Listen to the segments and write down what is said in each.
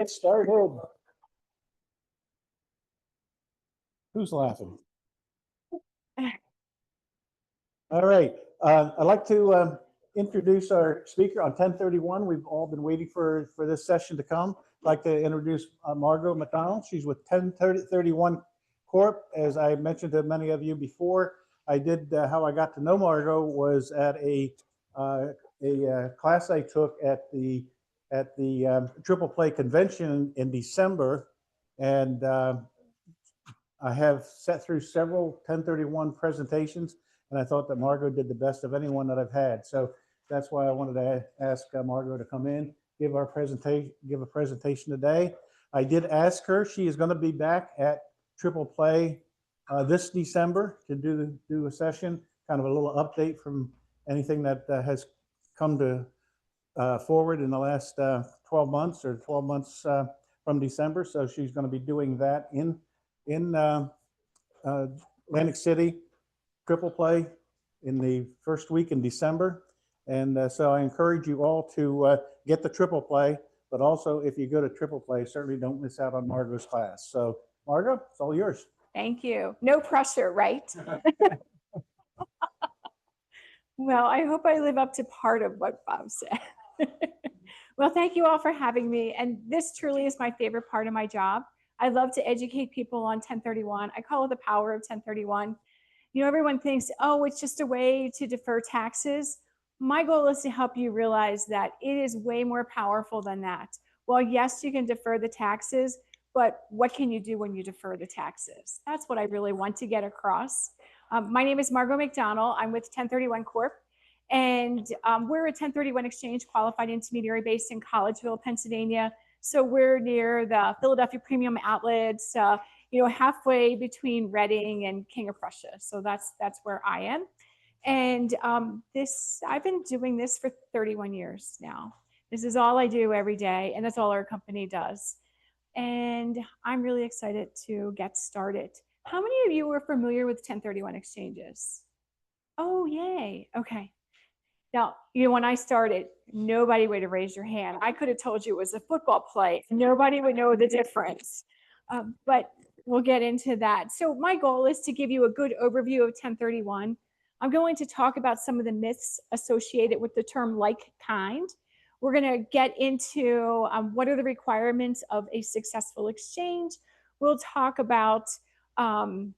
Get started. Who's laughing? All right. I'd like to introduce our speaker on 1031. We've all been waiting for this session to come. I'd like to introduce Margot McDonald. She's with 1031 Corp. As I mentioned to many of you before, I did how I got to know Margot was at a class I took at the Triple Play convention in December, and I have sat through several 1031 presentations, and I thought that Margot did the best of anyone that I've had. So that's why I wanted to ask Margot to come in, give a presentation today. I did ask her; she is going to be back at Triple Play this December to do a session, kind of a little update from anything that has come to forward in the last 12 months or 12 months from December. So she's going to be doing that in Atlantic City, Triple Play in the first week in December. And so I encourage you all to get the Triple Play, but also if you go to Triple Play, certainly don't miss out on Margot's class. So Margot, it's all yours. Thank you. No pressure, right? Well, I hope I live up to part of what Bob said. Well, thank you all for having me. And this truly is my favorite part of my job. I love to educate people on 1031. I call it the power of 1031. You know, everyone thinks, oh, it's just a way to defer taxes. My goal is to help you realize that it is way more powerful than that. Well, yes, you can defer the taxes, but what can you do when you defer the taxes? That's what I really want to get across. My name is Margot McDonald. I'm with 1031 Corp. And we're a 1031 exchange qualified intermediary based in Collegeville, Pennsylvania. So we're near the Philadelphia Premium Outlets, you know, halfway between Reading and King of Prussia. So that's where I am. And I've been doing this for 31 years now. This is all I do every day, and that's all our company does. And I'm really excited to get started. How many of you are familiar with 1031 exchanges? Oh, yay. Okay. Now, you know, when I started, nobody would have raised your hand. I could have told you it was a football play. Nobody would know the difference. But we'll get into that. So my goal is to give you a good overview of 1031. I'm going to talk about some of the myths associated with the term like kind. We're going to get into what are the requirements of a successful exchange. We'll talk about, I'm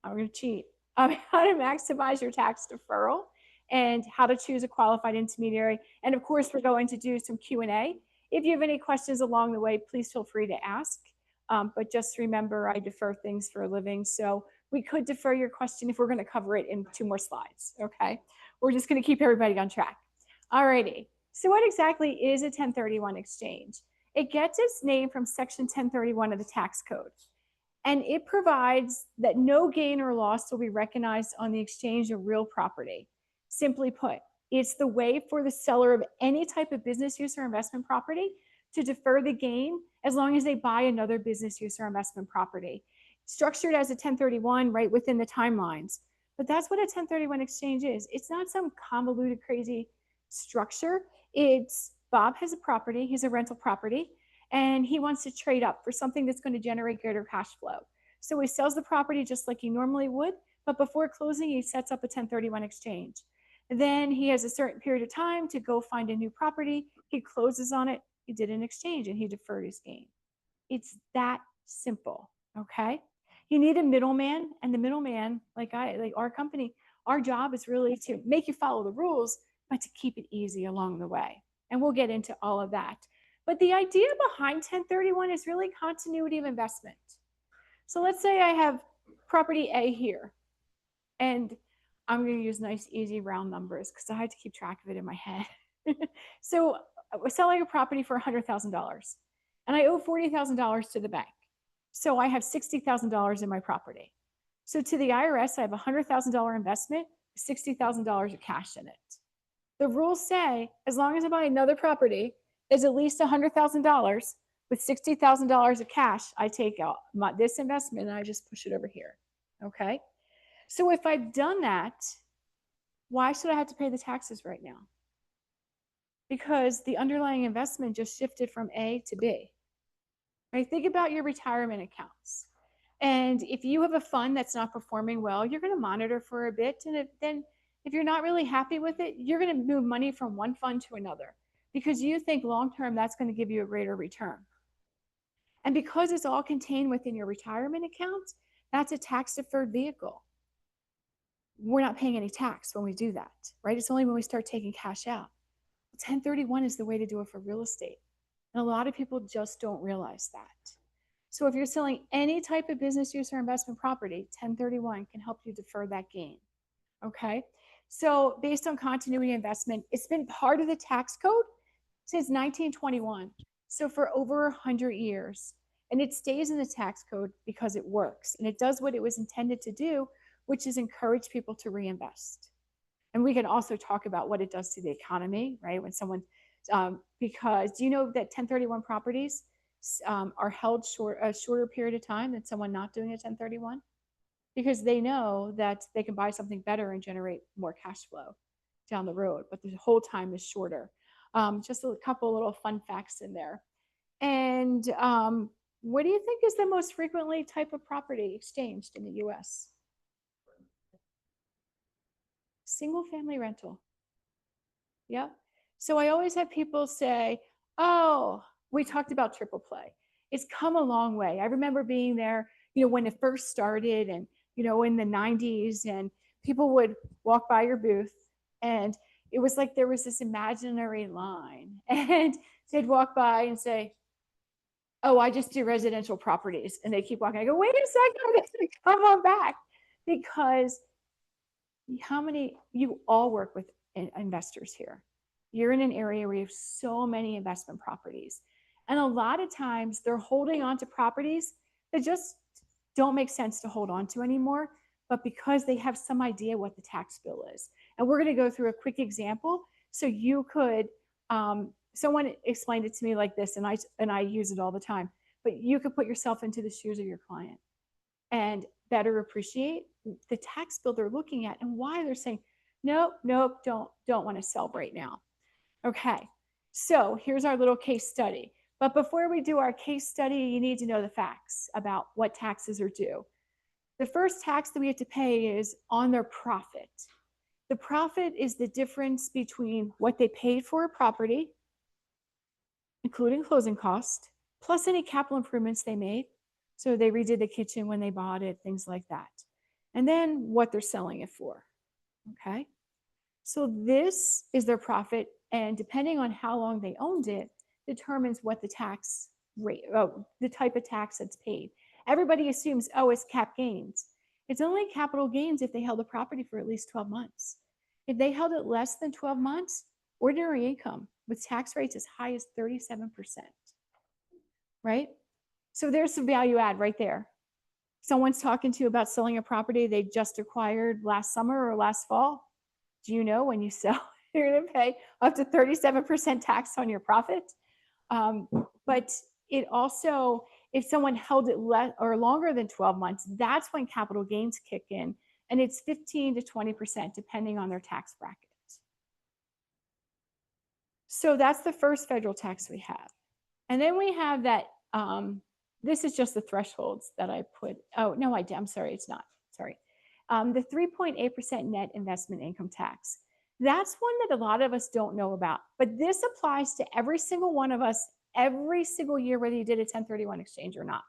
going to cheat, how to maximize your tax deferral and how to choose a qualified intermediary. And of course, we're going to do some Q&A. If you have any questions along the way, please feel free to ask. But just remember, I defer things for a living. So we could defer your question if we're going to cover it in 2 more slides. Okay. We're just going to keep everybody on track. All righty. So what exactly is a 1031 exchange? It gets its name from Section 1031 of the tax code. And it provides that no gain or loss will be recognized on the exchange of real property. Simply put, it's the way for the seller of any type of business use or investment property to defer the gain as long as they buy another business use or investment property. Structured as a 1031 right within the timelines. But that's what a 1031 exchange is. It's not some convoluted, crazy structure. It's Bob has a property, he's a rental property, and he wants to trade up for something that's going to generate greater cash flow. So he sells the property just like he normally would, but before closing, he sets up a 1031 exchange. Then he has a certain period of time to go find a new property. He closes on it. He did an exchange and he deferred his gain. It's that simple, okay? You need a middleman, and the middleman, like our company, our job is really to make you follow the rules, but to keep it easy along the way. And we'll get into all of that. But the idea behind 1031 is really continuity of investment. So let's say I have property A here, and I'm going to use nice, easy, round numbers because I had to keep track of it in my head. So we're selling a property for $100,000, and I owe $40,000 to the bank. So I have $60,000 in my property. So to the IRS, I have a $100,000 investment, $60,000 of cash in it. The rules say, as long as I buy another property, is at least $100,000 with $60,000 of cash, I take out this investment and I just push it over here. Okay. So if I've done that, why should I have to pay the taxes right now? because the underlying investment just shifted from A to B. Right? Think about your retirement accounts. And if you have a fund that's not performing well, you're going to monitor for a bit. And then if you're not really happy with it, you're going to move money from one fund to another because you think long-term that's going to give you a greater return. And because it's all contained within your retirement account, that's a tax-deferred vehicle. We're not paying any tax when we do that, right? It's only when we start taking cash out. 1031 is the way to do it for real estate. And a lot of people just don't realize that. So if you're selling any type of business use or investment property, 1031 can help you defer that gain. Okay. So based on continuity investment, it's been part of the tax code since 1921. So for over 100 years. And it stays in the tax code because it works. And it does what it was intended to do, which is encourage people to reinvest. And we can also talk about what it does to the economy, right? When someone, because do you know that 1031 properties are held a shorter period of time than someone not doing a 1031? Because they know that they can buy something better and generate more cash flow down the road, but the whole time is shorter. Just a couple little fun facts in there. And what do you think is the most frequently type of property exchanged in the US? Single family rental. Yeah. So I always have people say, oh, we talked about triple play. It's come a long way. I remember being there, when it first started and, in the 90s, and people would walk by your booth and it was like there was this imaginary line and they'd walk by and say, oh, I just do residential properties. And they keep walking. I go, wait a second, come on back. Because you all work with investors here. You're in an area where you have so many investment properties. And a lot of times they're holding on to properties that just don't make sense to hold on to anymore, but because they have some idea what the tax bill is. And we're going to go through a quick example. So you could, someone explained it to me like this, and I use it all the time, but you could put yourself into the shoes of your client and better appreciate the tax bill they're looking at and why they're saying, nope, don't want to sell right now. Okay, so here's our little case study. But before we do our case study, you need to know the facts about what taxes are due. The first tax that we have to pay is on their profit. The profit is the difference between what they paid for a property, including closing costs, plus any capital improvements they made. So they redid the kitchen when they bought it, things like that. And then what they're selling it for. Okay. So this is their profit. And depending on how long they owned it, determines what the tax rate, the type of tax that's paid. Everybody assumes, oh, it's cap gains. It's only capital gains if they held the property for at least 12 months. If they held it less than 12 months, ordinary income with tax rates as high as 37%. Right? So there's some value add right there. Someone's talking to you about selling a property they just acquired last summer or last fall. Do you know when you sell, you're going to pay up to 37% tax on your profit? But it also, if someone held it less or longer than 12 months, that's when capital gains kick in. And it's 15 to 20% depending on their tax bracket. So that's the first federal tax we have. And then we have that, this is just the thresholds that I put. Oh, no, I'm sorry, it's not. Sorry. The 3.8% net investment income tax. That's one that a lot of us don't know about, but this applies to every single one of us every single year, whether you did a 1031 exchange or not.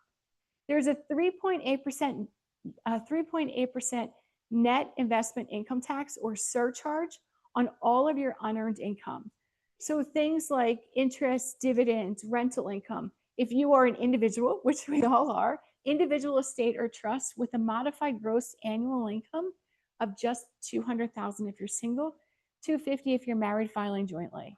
There's a 3.8% net investment income tax or surcharge on all of your unearned income. So things like interest, dividends, rental income. If you are an individual, which we all are, individual estate or trust with a modified gross annual income of just $200,000 if you're single, $250,000 if you're married filing jointly.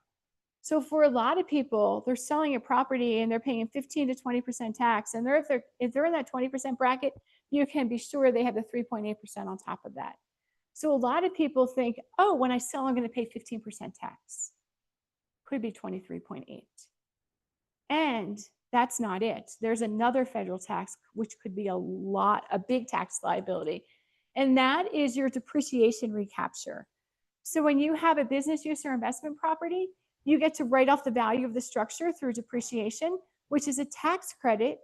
So for a lot of people, they're selling a property and they're paying 15 to 20% tax. And if they're in that 20% bracket, you can be sure they have the 3.8% on top of that. So a lot of people think, oh, when I sell, I'm going to pay 15% tax. Could be 23.8. And that's not it. There's another federal tax, which could be a big tax liability. And that is your depreciation recapture. So when you have a business use or investment property, you get to write off the value of the structure through depreciation, which is a tax credit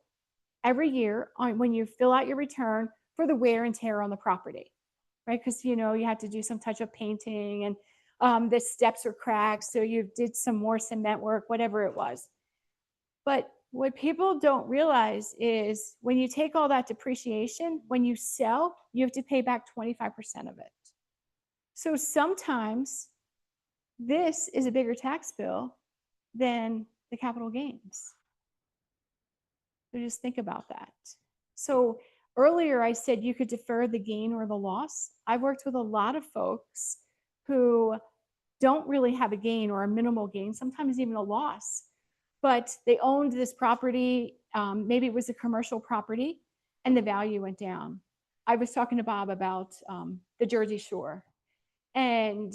every year on when you fill out your return for the wear and tear on the property, right? Because you had to do some touch-up painting and the steps were cracked, so you did some more cement work, whatever it was. But what people don't realize is when you take all that depreciation, when you sell, you have to pay back 25% of it. So sometimes this is a bigger tax bill than the capital gains. So just think about that. So earlier I said you could defer the gain or the loss. I've worked with a lot of folks who don't really have a gain or a minimal gain, sometimes even a loss, but they owned this property. Maybe it was a commercial property and the value went down. I was talking to Bob about the Jersey Shore, and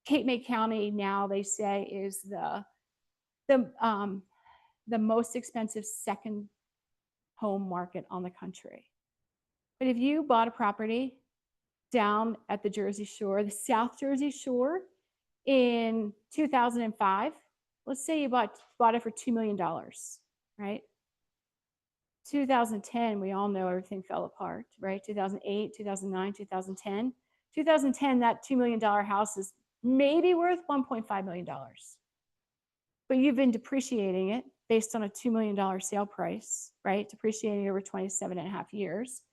Cape May County now they say is the most expensive second home market on the country. But if you bought a property down at the Jersey Shore, the South Jersey Shore in 2005, let's say you bought it for $2 million, right? 2010, we all know everything fell apart, right? 2008, 2009, 2010. 2010, that $2 million house is maybe worth $1.5 million. But you've been depreciating it based on a $2 million sale price, right? Depreciating over 27 and a half years.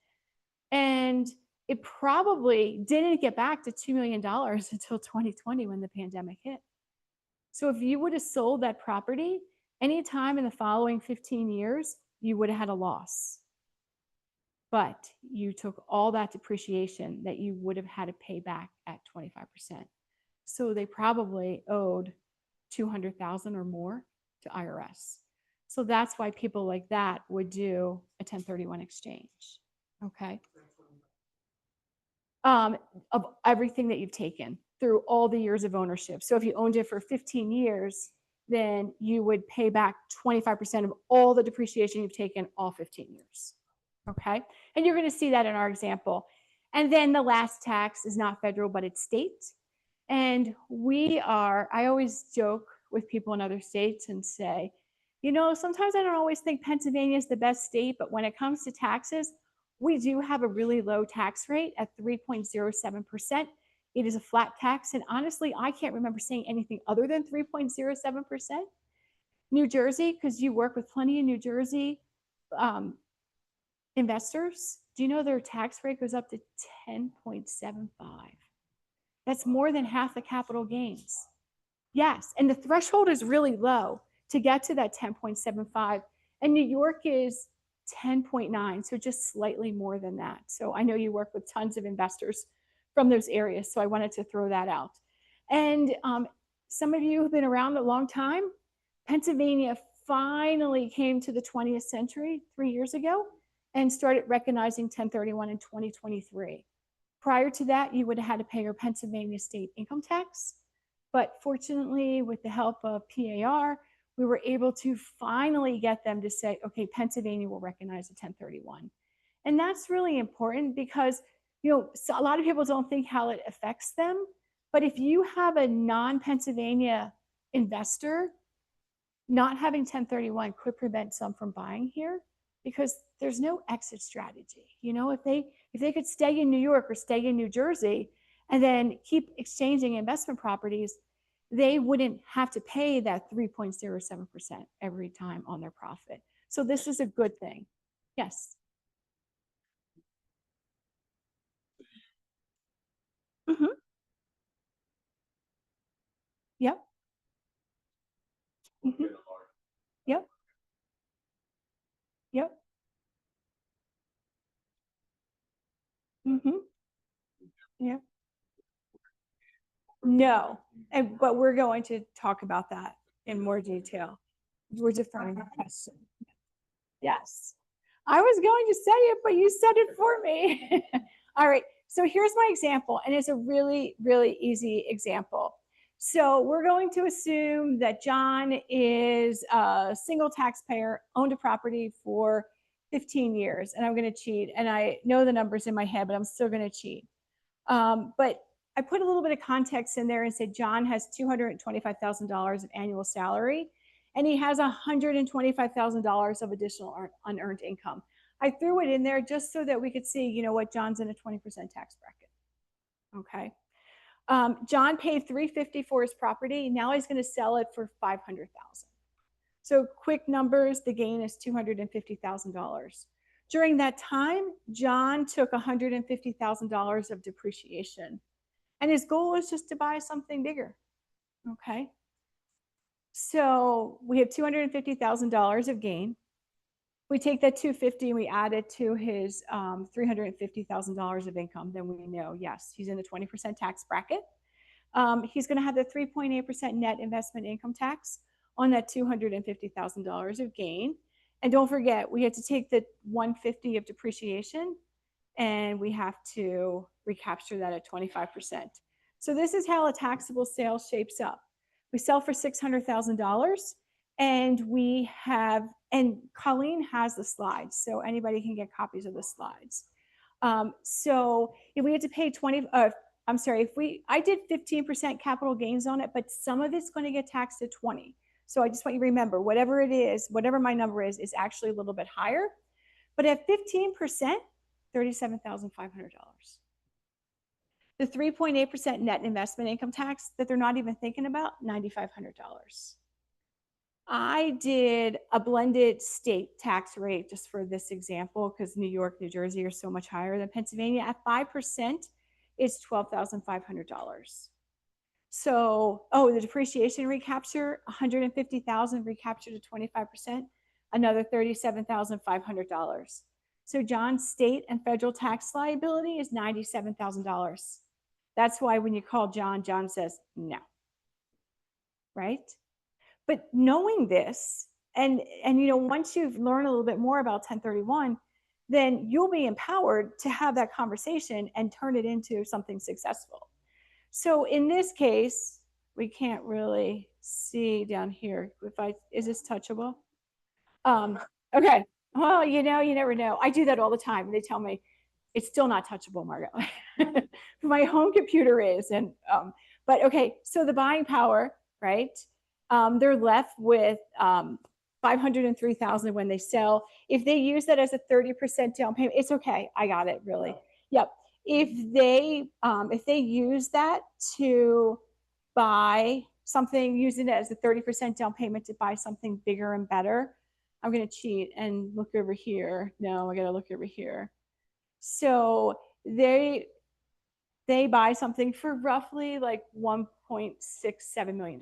And it probably didn't get back to $2 million until 2020 when the pandemic hit. So if you would have sold that property anytime in the following 15 years, you would have had a loss. But you took all that depreciation that you would have had to pay back at 25%. So they probably owed $200,000 or more to IRS. So that's why people like that would do a 1031 exchange. Okay. Of everything that you've taken through all the years of ownership. So if you owned it for 15 years, then you would pay back 25% of all the depreciation you've taken all 15 years. Okay. And you're going to see that in our example. And then the last tax is not federal, but it's state. And I always joke with people in other states and say, sometimes I don't always think Pennsylvania is the best state, but when it comes to taxes, we do have a really low tax rate at 3.07%. It is a flat tax. And honestly, I can't remember saying anything other than 3.07%. New Jersey, because you work with plenty of New Jersey investors, do you know their tax rate goes up to 10.75? That's more than half the capital gains. Yes, and the threshold is really low to get to that 10.75. And New York is 10.9, so just slightly more than that. So I know you work with tons of investors from those areas, so I wanted to throw that out. And some of you have been around a long time. Pennsylvania finally came to the 20th century 3 years ago and started recognizing 1031 in 2023. Prior to that, you would have had to pay your Pennsylvania state income tax. But fortunately, with the help of PAR, we were able to finally get them to say, okay, Pennsylvania will recognize a 1031. And that's really important because, so a lot of people don't think how it affects them. But if you have a non-Pennsylvania investor, not having 1031 could prevent some from buying here because there's no exit strategy. If they could stay in New York or stay in New Jersey and then keep exchanging investment properties, they wouldn't have to pay that 3.07% every time on their profit. So this is a good thing. Yes. Mm-hmm. Yep. Mm-hmm. Yep. Yep. Mm-hmm. Yep. No, but we're going to talk about that in more detail. We're deferring the question. Yes. I was going to say it, but you said it for me. All right. So here's my example, and it's a really, really easy example. So we're going to assume that John is a single taxpayer, owned a property for 15 years, and I'm going to cheat. And I know the numbers in my head, but I'm still going to cheat. But I put a little bit of context in there and said John has $225,000 of annual salary, and he has $125,000 of additional unearned income. I threw it in there just so that we could see, you know what, John's in a 20% tax bracket. Okay. John paid $350 for his property. Now he's going to sell it for $500,000. So quick numbers, the gain is $250,000. During that time, John took $150,000 of depreciation, and his goal was just to buy something bigger. Okay. So we have $250,000 of gain. We take that $250 and we add it to his $350,000 of income, then we know, yes, he's in the 20% tax bracket. He's going to have the 3.8% net investment income tax on that $250,000 of gain. And don't forget, we have to take the $150 of depreciation and we have to recapture that at 25%. So this is how a taxable sale shapes up. We sell for $600,000 and we have, and Colleen has the slides, so anybody can get copies of the slides. So if we had to pay I did 15% capital gains on it, but some of it's going to get taxed at 20. So I just want you to remember, whatever it is, whatever my number is actually a little bit higher. But at 15%, $37,500. The 3.8% net investment income tax that they're not even thinking about, $9,500. I did a blended state tax rate just for this example, because New York, New Jersey are so much higher than Pennsylvania. At 5%, it's $12,500. So, the depreciation recapture, $150,000 recaptured to 25%, another $37,500. So John's state and federal tax liability is $97,000. That's why when you call John, John says no, right? But knowing this, and you know, once you've learned a little bit more about 1031, then you'll be empowered to have that conversation and turn it into something successful. So in this case, we can't really see down here. Is this touchable? Okay. Well, you know, you never know. I do that all the time. They tell me it's still not touchable, Margo. My home computer is, but okay. So the buying power, right? They're left with $503,000 when they sell. If they use that as a 30% down payment, it's okay. I got it, really. Yep. If they use that to buy something, using it as a 30% down payment to buy something bigger and better, I'm going to cheat and look over here. No, I got to look over here. So they buy something for roughly like $1.67 million.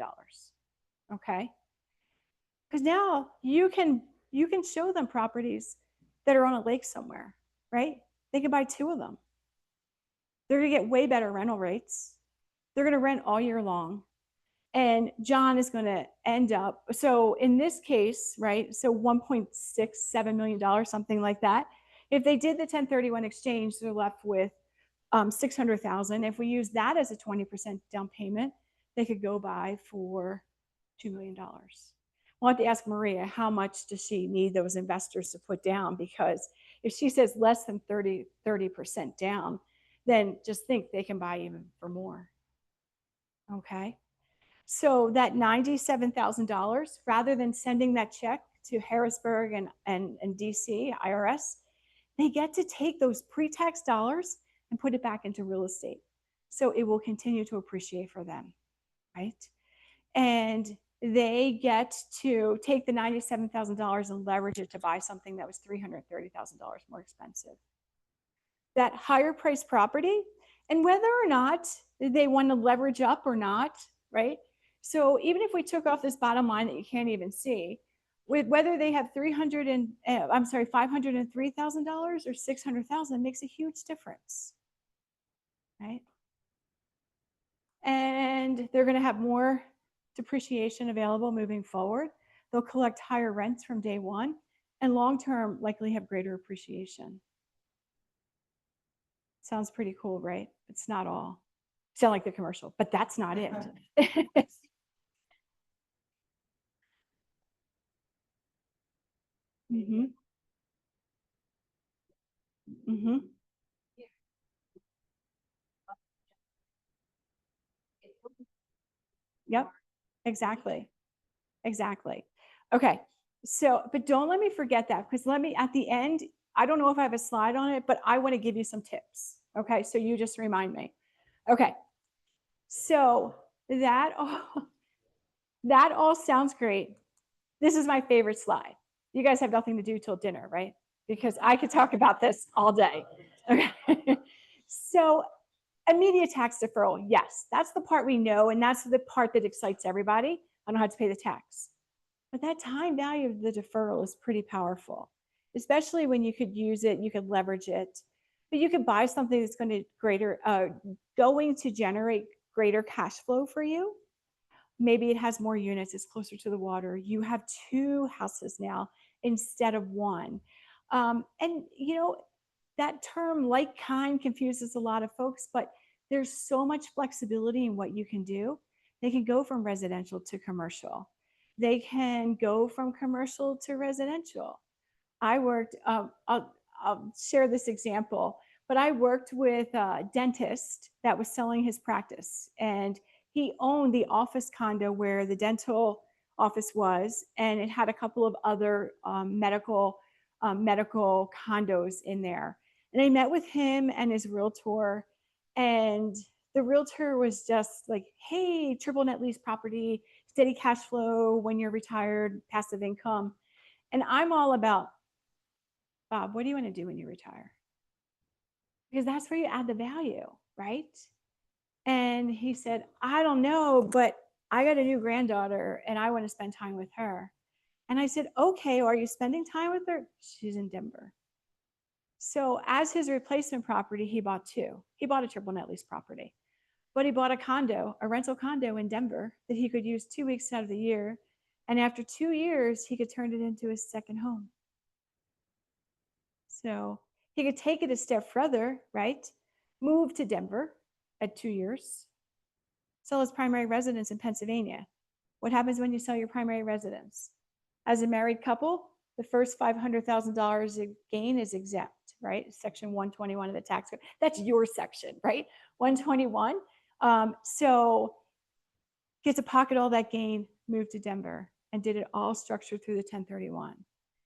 Okay. Because now you can show them properties that are on a lake somewhere, right? They can buy 2 of them. They're going to get way better rental rates. They're going to rent all year long. And John is going to end up, so in this case, right, so $1.67 million, something like that. If they did the 1031 exchange, they're left with $600,000. If we use that as a 20% down payment, they could go buy for $2 million. We'll have to ask Maria, how much does she need those investors to put down? Because if she says less than 30% down, then just think they can buy even for more. Okay. So that $97,000, rather than sending that check to Harrisburg and DC, IRS, they get to take those pre-tax dollars and put it back into real estate. So it will continue to appreciate for them, right? And they get to take the $97,000 and leverage it to buy something that was $330,000 more expensive. That higher priced property, and whether or not they want to leverage up or not, right? So even if we took off this bottom line that you can't even see, with whether they have $503,000 or $600,000 makes a huge difference, right? And they're going to have more depreciation available moving forward. They'll collect higher rents from day one, and long-term likely have greater appreciation. Sounds pretty cool, right? It's not all. Sound like the commercial, but that's not it. Mm-hmm. Mm-hmm. Yep, exactly. Exactly. Okay. So, but don't let me forget that, because let me, at the end, I don't know if I have a slide on it, but I want to give you some tips. Okay. So you just remind me. Okay. So that all, that all sounds great. This is my favorite slide. You guys have nothing to do till dinner, right? Because I could talk about this all day. Okay. So immediate tax deferral, yes, that's the part we know, and that's the part that excites everybody. I don't have to pay the tax. But that time value of the deferral is pretty powerful, especially when you could use it, you could leverage it, but you could buy something that's going to generate greater cash flow for you. Maybe it has more units, it's closer to the water. You have 2 houses now instead of 1. And that term like kind confuses a lot of folks, but there's so much flexibility in what you can do. They can go from residential to commercial. They can go from commercial to residential. I worked, I'll share this example, but I worked with a dentist that was selling his practice, and he owned the office condo where the dental office was, and it had a couple of other medical condos in there. And I met with him and his realtor, and the realtor was just like, hey, triple net lease property, steady cash flow when you're retired, passive income. And I'm all about, Bob, what do you want to do when you retire? Because that's where you add the value, right? And he said, I don't know, but I got a new granddaughter and I want to spend time with her. And I said, okay, are you spending time with her? She's in Denver. So as his replacement property, he bought 2. He bought a triple net lease property, but he bought a rental condo in Denver that he could use 2 weeks out of the year. And after 2 years, he could turn it into his second home. So he could take it a step further, right? Move to Denver at 2 years, sell his primary residence in Pennsylvania. What happens when you sell your primary residence? As a married couple, the first $500,000 gain is exempt, right? Section 121 of the tax code. That's your section, right? 121. So get to pocket all that gain, move to Denver, and did it all structured through the 1031. And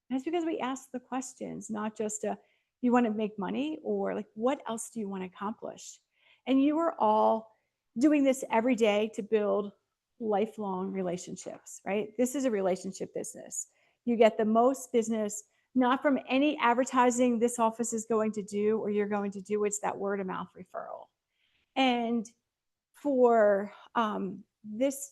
that's because we asked the questions, not just you want to make money, or like, what else do you want to accomplish? And you are all doing this every day to build lifelong relationships, right? This is a relationship business. You get the most business, not from any advertising this office is going to do or you're going to do, it's that word of mouth referral. And for this,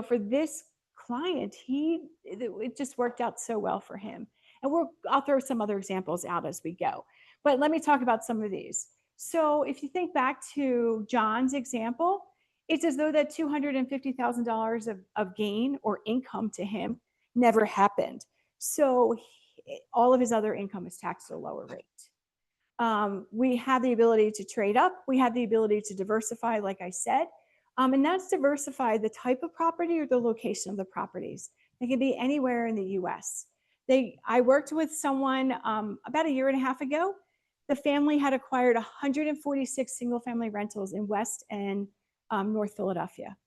for this client, it just worked out so well for him. And I'll throw some other examples out as we go. But let me talk about some of these. So if you think back to John's example, it's as though that $250,000 of gain or income to him never happened. So all of his other income is taxed at a lower rate. We have the ability to trade up. We have the ability to diversify, like I said. And that's diversify the type of property or the location of the properties. They can be anywhere in the US. I worked with someone about 1.5 years ago. The family had acquired 146 single family rentals in West and North Philadelphia.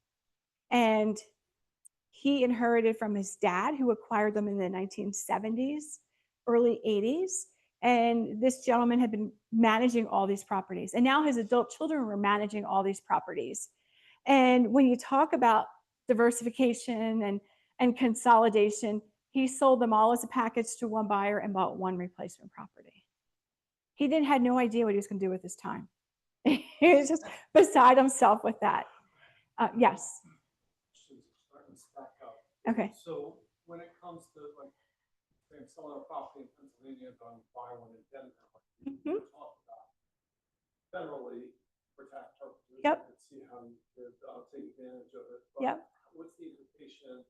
And he inherited from his dad, who acquired them in the 1970s, early 80s. And this gentleman had been managing all these properties. And now his adult children were managing all these properties. And when you talk about diversification and consolidation, he sold them all as a package to one buyer and bought one replacement property. He had no idea what he was going to do with his time. He was just beside himself with that. Yes. Okay. So when it comes to like selling a property in Pennsylvania, going to buy one in Denver, like we talked about, federally for tax purposes, Yep. you could see how you could take advantage of it. But Yep. what's the implication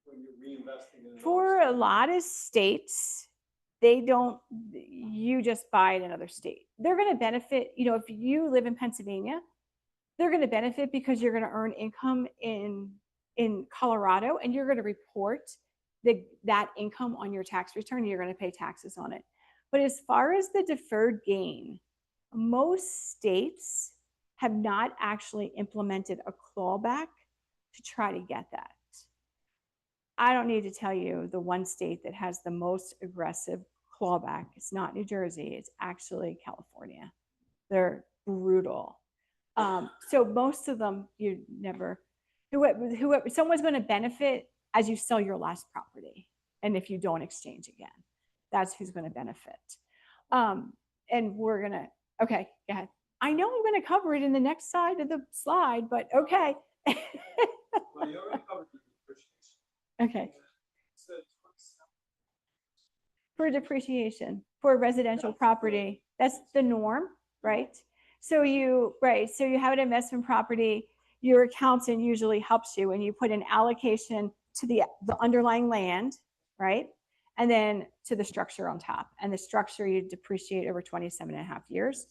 when you're reinvesting in? For a lot of states, you just buy in another state. They're going to benefit, if you live in Pennsylvania, they're going to benefit because you're going to earn income in Colorado, and you're going to report that income on your tax return, and you're going to pay taxes on it. But as far as the deferred gain, most states have not actually implemented a clawback to try to get that. I don't need to tell you the one state that has the most aggressive clawback. It's not New Jersey, it's actually California. They're brutal. So most of them, you never, whoever, someone's going to benefit as you sell your last property. And if you don't exchange again, that's who's going to benefit. And we're going to, okay, go ahead. I know I'm going to cover it in the next side of the slide, but okay. Well, you already covered the depreciation. Okay. So 27. For depreciation for residential property, that's the norm, right? So you have an investment property, your accountant usually helps you and you put an allocation to the underlying land, right? And then to the structure on top, and the structure you depreciate over 27.5 years.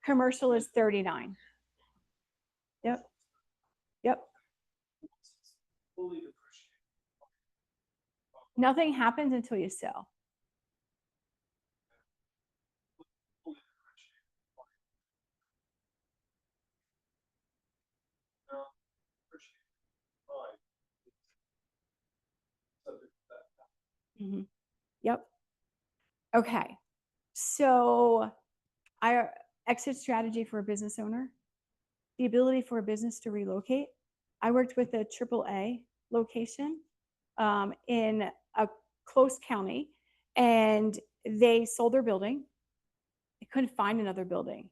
Commercial is 39. Yep. Yep. Fully depreciated. Nothing happens until you sell. Fully depreciated. Now, depreciated. Right. Subject to that. Mm-hmm. Yep. Okay. So our exit strategy for a business owner, the ability for a business to relocate. I worked with a AAA location in a close county, and they sold their building. They couldn't find another building.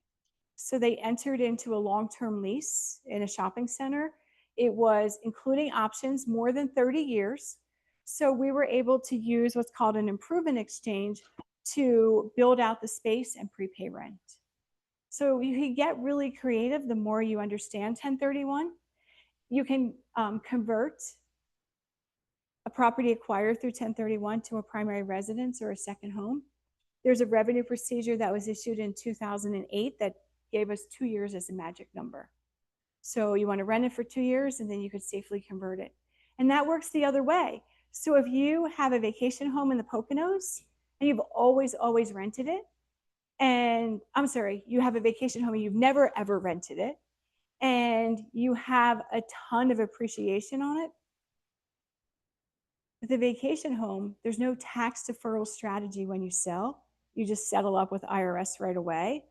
So they entered into a long-term lease in a shopping center. It was including options more than 30 years. So we were able to use what's called an improvement exchange to build out the space and prepay rent. So you can get really creative the more you understand 1031. You can convert a property acquired through 1031 to a primary residence or a second home. There's a revenue procedure that was issued in 2008 that gave us 2 years as a magic number. So you want to rent it for 2 years and then you could safely convert it. And that works the other way. So if you have a vacation home in the Poconos and you've always rented it, and I'm sorry, you have a vacation home and you've never ever rented it, and you have a ton of appreciation on it, with a vacation home, there's no tax deferral strategy when you sell. You just settle up with IRS right away.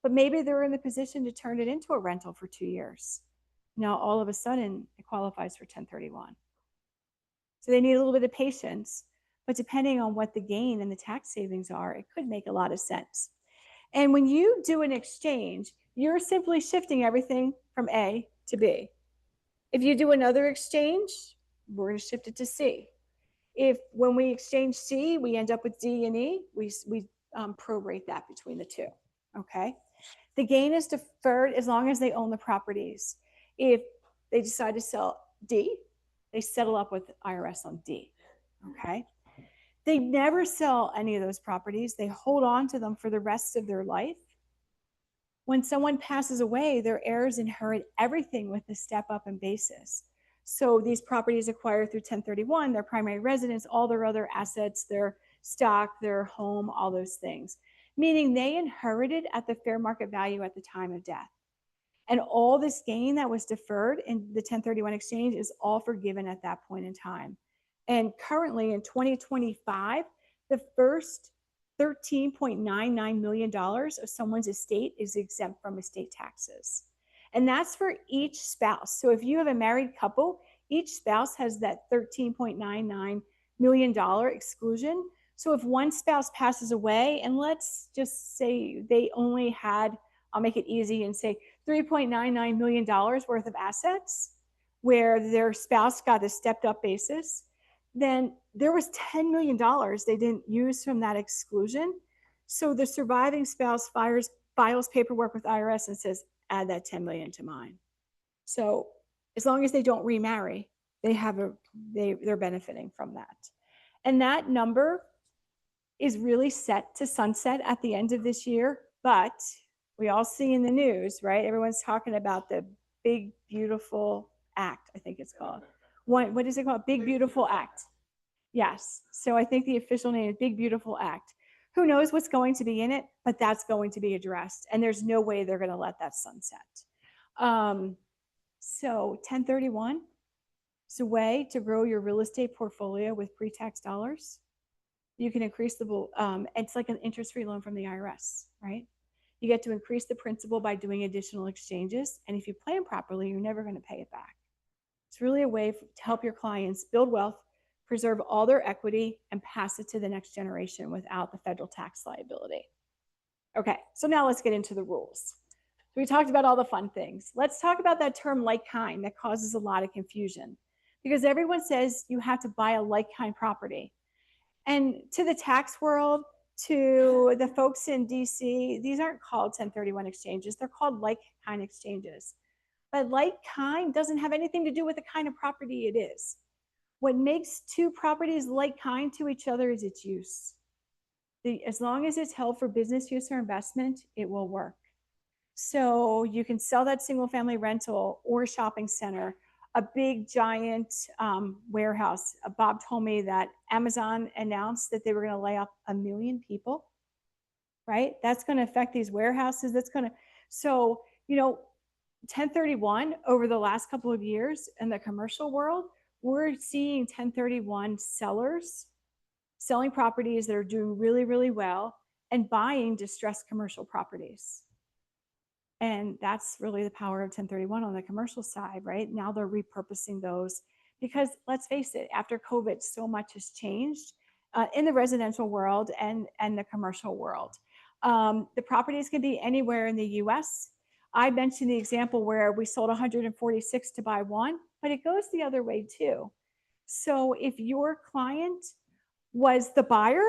But maybe they're in the position to turn it into a rental for 2 years. Now, all of a sudden, it qualifies for 1031. So they need a little bit of patience, but depending on what the gain and the tax savings are, it could make a lot of sense. And when you do an exchange, you're simply shifting everything from A to B. If you do another exchange, we're going to shift it to C. If when we exchange C, we end up with D and E, we prorate that between the two, okay? The gain is deferred as long as they own the properties. If they decide to sell D, they settle up with IRS on D, okay? They never sell any of those properties. They hold on to them for the rest of their life. When someone passes away, their heirs inherit everything with the step up in basis. So these properties acquired through 1031, their primary residence, all their other assets, their stock, their home, all those things, meaning they inherited at the fair market value at the time of death. And all this gain that was deferred in the 1031 exchange is all forgiven at that point in time. And currently in 2025, the first $13.99 million of someone's estate is exempt from estate taxes. And that's for each spouse. So if you have a married couple, each spouse has that $13.99 million exclusion. So if one spouse passes away, and let's just say they only had, I'll make it easy and say $3.99 million worth of assets, where their spouse got a stepped up basis, then there was $10 million they didn't use from that exclusion. So the surviving spouse files paperwork with IRS and says, add that 10 million to mine. So as long as they don't remarry, they're benefiting from that. And that number is really set to sunset at the end of this year, but we all see in the news, right? Everyone's talking about the Big Beautiful Act, I think it's called. What is it called? Big Beautiful Act. Yes. So I think the official name is Big Beautiful Act. Who knows what's going to be in it, but that's going to be addressed. And there's no way they're going to let that sunset. So 1031 It's a way to grow your real estate portfolio with pre-tax dollars. You can increase it's like an interest-free loan from the IRS, right? You get to increase the principal by doing additional exchanges. And if you plan properly, you're never going to pay it back. It's really a way to help your clients build wealth, preserve all their equity, and pass it to the next generation without the federal tax liability. Okay, so now let's get into the rules. So we talked about all the fun things. Let's talk about that term like kind that causes a lot of confusion because everyone says you have to buy a like kind property. And to the tax world, to the folks in DC, these aren't called 1031 exchanges. They're called like kind exchanges. But like kind doesn't have anything to do with the kind of property it is. What makes two properties like kind to each other is its use. As long as it's held for business use or investment, it will work. So you can sell that single family rental or shopping center, a big giant warehouse. Bob told me that Amazon announced that they were going to lay off 1 million people, right? That's going to affect these warehouses. So, 1031 over the last couple of years in the commercial world, we're seeing 1031 sellers selling properties that are doing really, really well and buying distressed commercial properties. And that's really the power of 1031 on the commercial side, right? Now they're repurposing those because let's face it, after COVID, so much has changed in the residential world and the commercial world. The properties can be anywhere in the US. I mentioned the example where we sold 146 to buy one, but it goes the other way too. So if your client was the buyer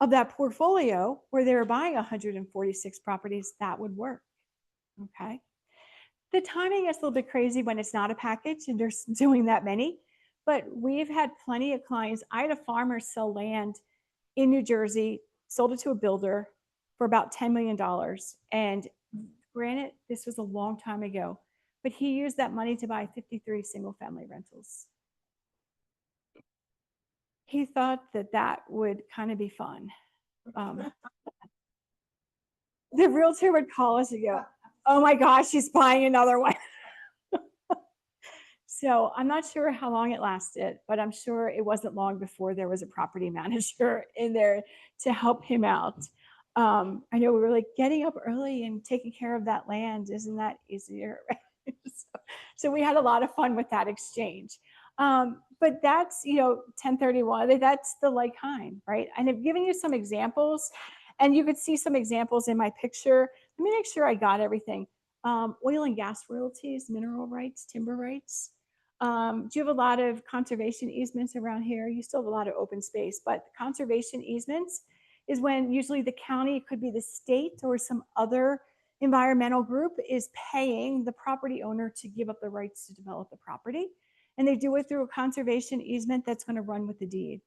of that portfolio where they were buying 146 properties, that would work. Okay. The timing is a little bit crazy when it's not a package and they're doing that many, but we've had plenty of clients. I had a farmer sell land in New Jersey, sold it to a builder for about $10 million. And granted, this was a long time ago, but he used that money to buy 53 single family rentals. He thought that would kind of be fun. The realtor would call us and go, oh my gosh, she's buying another one. So I'm not sure how long it lasted, but I'm sure it wasn't long before there was a property manager in there to help him out. I know we were like getting up early and taking care of that land. Isn't that easier? So we had a lot of fun with that exchange. But that's, 1031, that's the like kind, right? And I've given you some examples and you could see some examples in my picture. Let me make sure I got everything. Oil and gas royalties, mineral rights, timber rights. Do you have a lot of conservation easements around here? You still have a lot of open space, but conservation easements is when usually the county, it could be the state or some other environmental group is paying the property owner to give up the rights to develop the property. And they do it through a conservation easement that's going to run with the deed.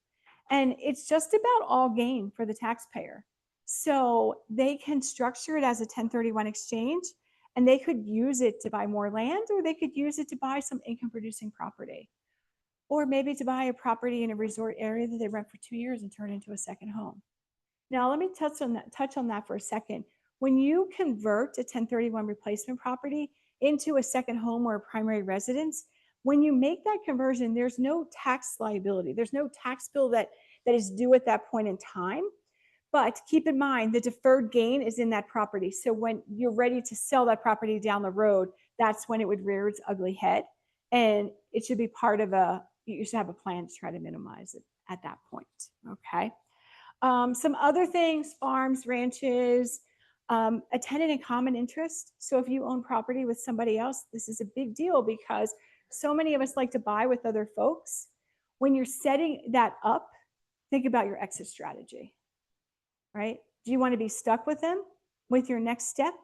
And it's just about all gain for the taxpayer. So they can structure it as a 1031 exchange and they could use it to buy more land or they could use it to buy some income producing property. Or maybe to buy a property in a resort area that they rent for 2 years and turn into a second home. Now, let me touch on that for a second. When you convert a 1031 replacement property into a second home or a primary residence, when you make that conversion, there's no tax liability. There's no tax bill that is due at that point in time. But keep in mind, the deferred gain is in that property. So when you're ready to sell that property down the road, that's when it would rear its ugly head. And it should be part of you should have a plan to try to minimize it at that point, okay? Some other things, farms, ranches, a tenant in common interest. So if you own property with somebody else, this is a big deal because so many of us like to buy with other folks. When you're setting that up, think about your exit strategy, right? Do you want to be stuck with them with your next step?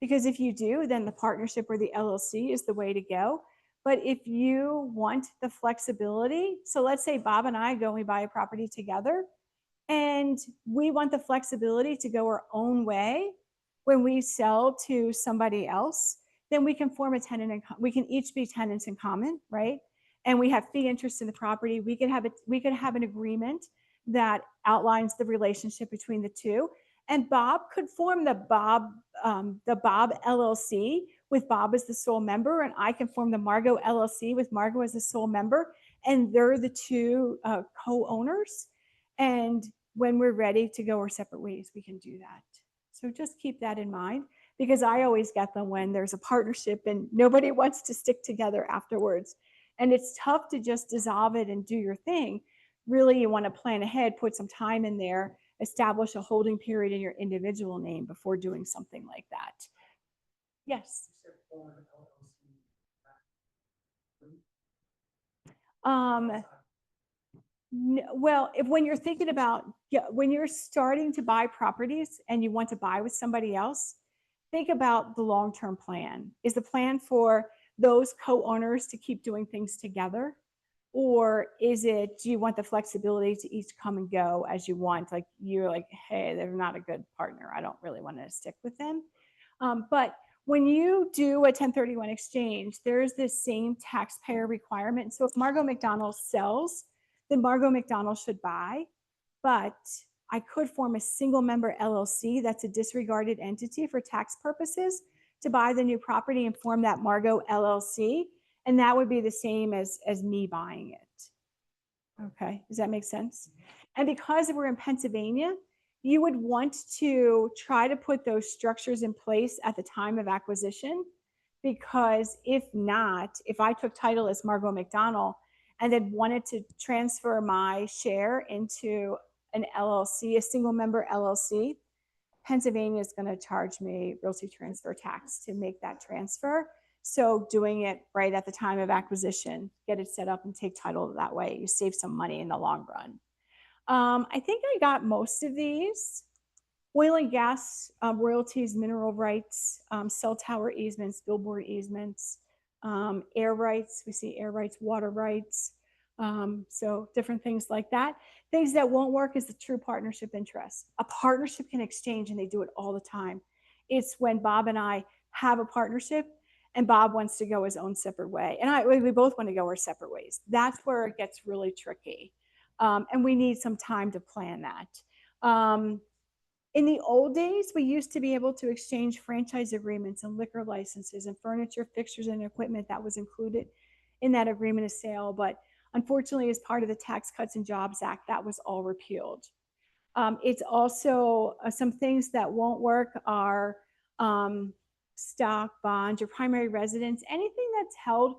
Because if you do, then the partnership or the LLC is the way to go. But if you want the flexibility, so let's say Bob and I go and we buy a property together, and we want the flexibility to go our own way when we sell to somebody else, then we can form a tenant and we can each be tenants in common, right? And we have fee interest in the property. We could have an agreement that outlines the relationship between the two. And Bob could form the Bob LLC with Bob as the sole member, and I can form the Margot LLC with Margot as the sole member, and they're the two co-owners. And when we're ready to go our separate ways, we can do that. So just keep that in mind, because I always get them when there's a partnership and nobody wants to stick together afterwards. And it's tough to just dissolve it and do your thing. Really, you want to plan ahead, put some time in there, establish a holding period in your individual name before doing something like that. Yes. Well, when you're thinking about, when you're starting to buy properties and you want to buy with somebody else, think about the long-term plan. Is the plan for those co-owners to keep doing things together? Or is it, do you want the flexibility to each come and go as you want? Like you're like, hey, they're not a good partner. I don't really want to stick with them. But when you do a 1031 exchange, there's this same taxpayer requirement. So if Margot McDonald sells, then Margot McDonald should buy. But I could form a single member LLC that's a disregarded entity for tax purposes to buy the new property and form that Margot LLC. And that would be the same as me buying it. Okay, does that make sense? And because we're in Pennsylvania, you would want to try to put those structures in place at the time of acquisition, because if not, if I took title as Margot McDonald and then wanted to transfer my share into an LLC, a single member LLC, Pennsylvania is going to charge me realty transfer tax to make that transfer. So doing it right at the time of acquisition, get it set up and take title that way. You save some money in the long run. I think I got most of these. Oil and gas royalties, mineral rights, cell tower easements, billboard easements, air rights. We see air rights, water rights. So different things like that. Things that won't work is the true partnership interest. A partnership can exchange, and they do it all the time. It's when Bob and I have a partnership and Bob wants to go his own separate way, and we both want to go our separate ways. That's where it gets really tricky. And we need some time to plan that. In the old days, we used to be able to exchange franchise agreements and liquor licenses and furniture, fixtures, and equipment that was included in that agreement of sale. But unfortunately, as part of the Tax Cuts and Jobs Act, that was all repealed. It's also some things that won't work are stock, bonds, your primary residence, anything that's held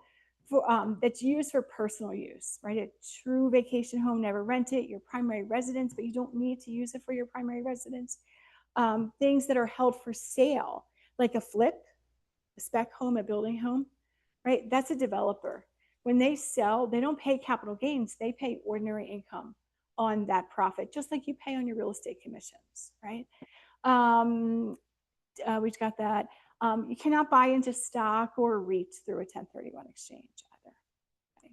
for, that's used for personal use, right? A true vacation home, never rent it, your primary residence, but you don't need to use it for your primary residence. Things that are held for sale, like a flip, a spec home, a building home, right? That's a developer. When they sell, they don't pay capital gains, they pay ordinary income on that profit, just like you pay on your real estate commissions, right? We've got that. You cannot buy into stock or REITs through a 1031 exchange either. Okay.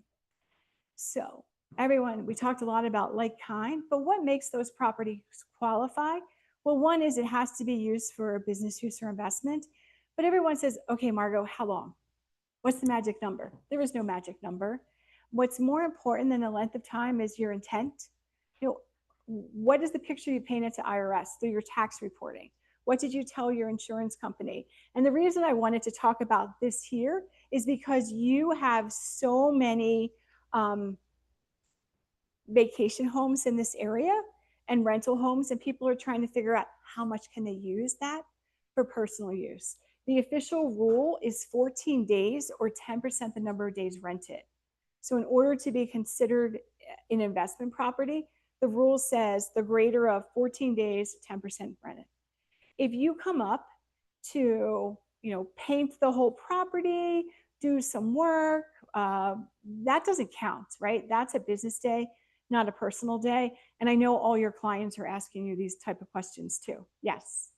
So everyone, we talked a lot about like kind, but what makes those properties qualify? Well, one is it has to be used for business use or investment, but everyone says, okay, Margot, how long? What's the magic number? There is no magic number. What's more important than the length of time is your intent. You know, what is the picture you painted to IRS through your tax reporting? What did you tell your insurance company? And the reason I wanted to talk about this here is because you have so many vacation homes in this area and rental homes, and people are trying to figure out how much can they use that for personal use. The official rule is 14 days or 10% the number of days rented. So in order to be considered an investment property, the rule says the greater of 14 days, 10% rented. If you come up to, paint the whole property, do some work, that doesn't count, right? That's a business day, not a personal day. And I know all your clients are asking you these type of questions too. Yes.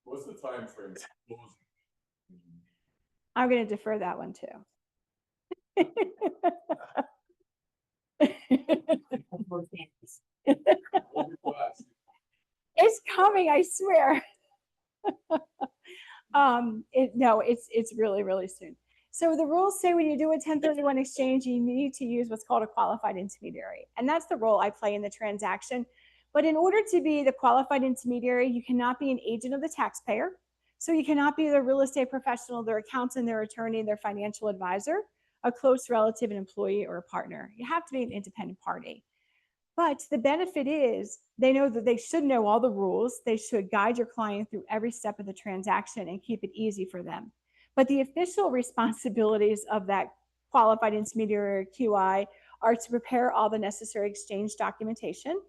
What's the time frame? I'm going to defer that one too. It's coming, I swear. It's really, really soon. So the rules say when you do a 1031 exchange, you need to use what's called a qualified intermediary. And that's the role I play in the transaction. But in order to be the qualified intermediary, you cannot be an agent of the taxpayer. So you cannot be their real estate professional, their accountant, their attorney, their financial advisor, a close relative, an employee, or a partner. You have to be an independent party. But the benefit is they know that they should know all the rules. They should guide your client through every step of the transaction and keep it easy for them. But the official responsibilities of that qualified intermediary or QI are to prepare all the necessary exchange documentation,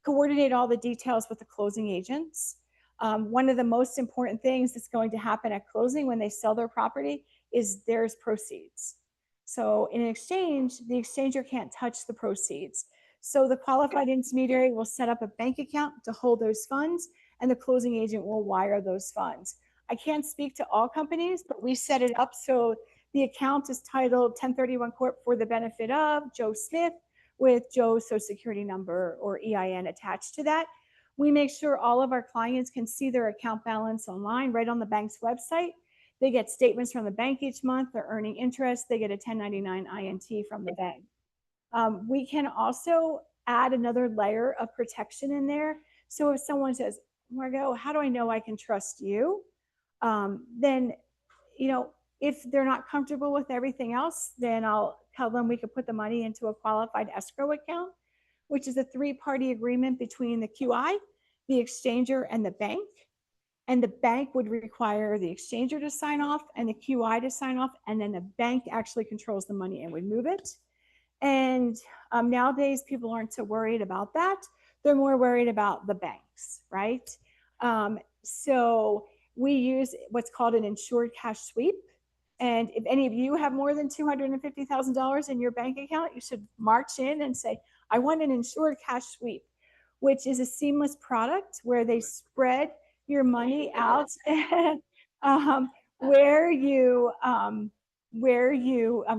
coordinate all the details with the closing agents. One of the most important things that's going to happen at closing when they sell their property is there's proceeds. So in an exchange, the exchanger can't touch the proceeds. So the qualified intermediary will set up a bank account to hold those funds, and the closing agent will wire those funds. I can't speak to all companies, but we set it up so the account is titled 1031 Corp for the benefit of Joe Smith, with Joe's social security number or EIN attached to that. We make sure all of our clients can see their account balance online right on the bank's website. They get statements from the bank each month. They're earning interest. They get a 1099 INT from the bank. We can also add another layer of protection in there. So if someone says, Margot, how do I know I can trust you? Then, you know, if they're not comfortable with everything else, then I'll tell them we could put the money into a qualified escrow account, which is a three-party agreement between the QI, the exchanger, and the bank. And the bank would require the exchanger to sign off and the QI to sign off, and then the bank actually controls the money and would move it. And nowadays, people aren't so worried about that. They're more worried about the banks, right? So we use what's called an insured cash sweep. And if any of you have more than $250,000 in your bank account, you should march in and say, I want an insured cash sweep, which is a seamless product where they spread your money out where you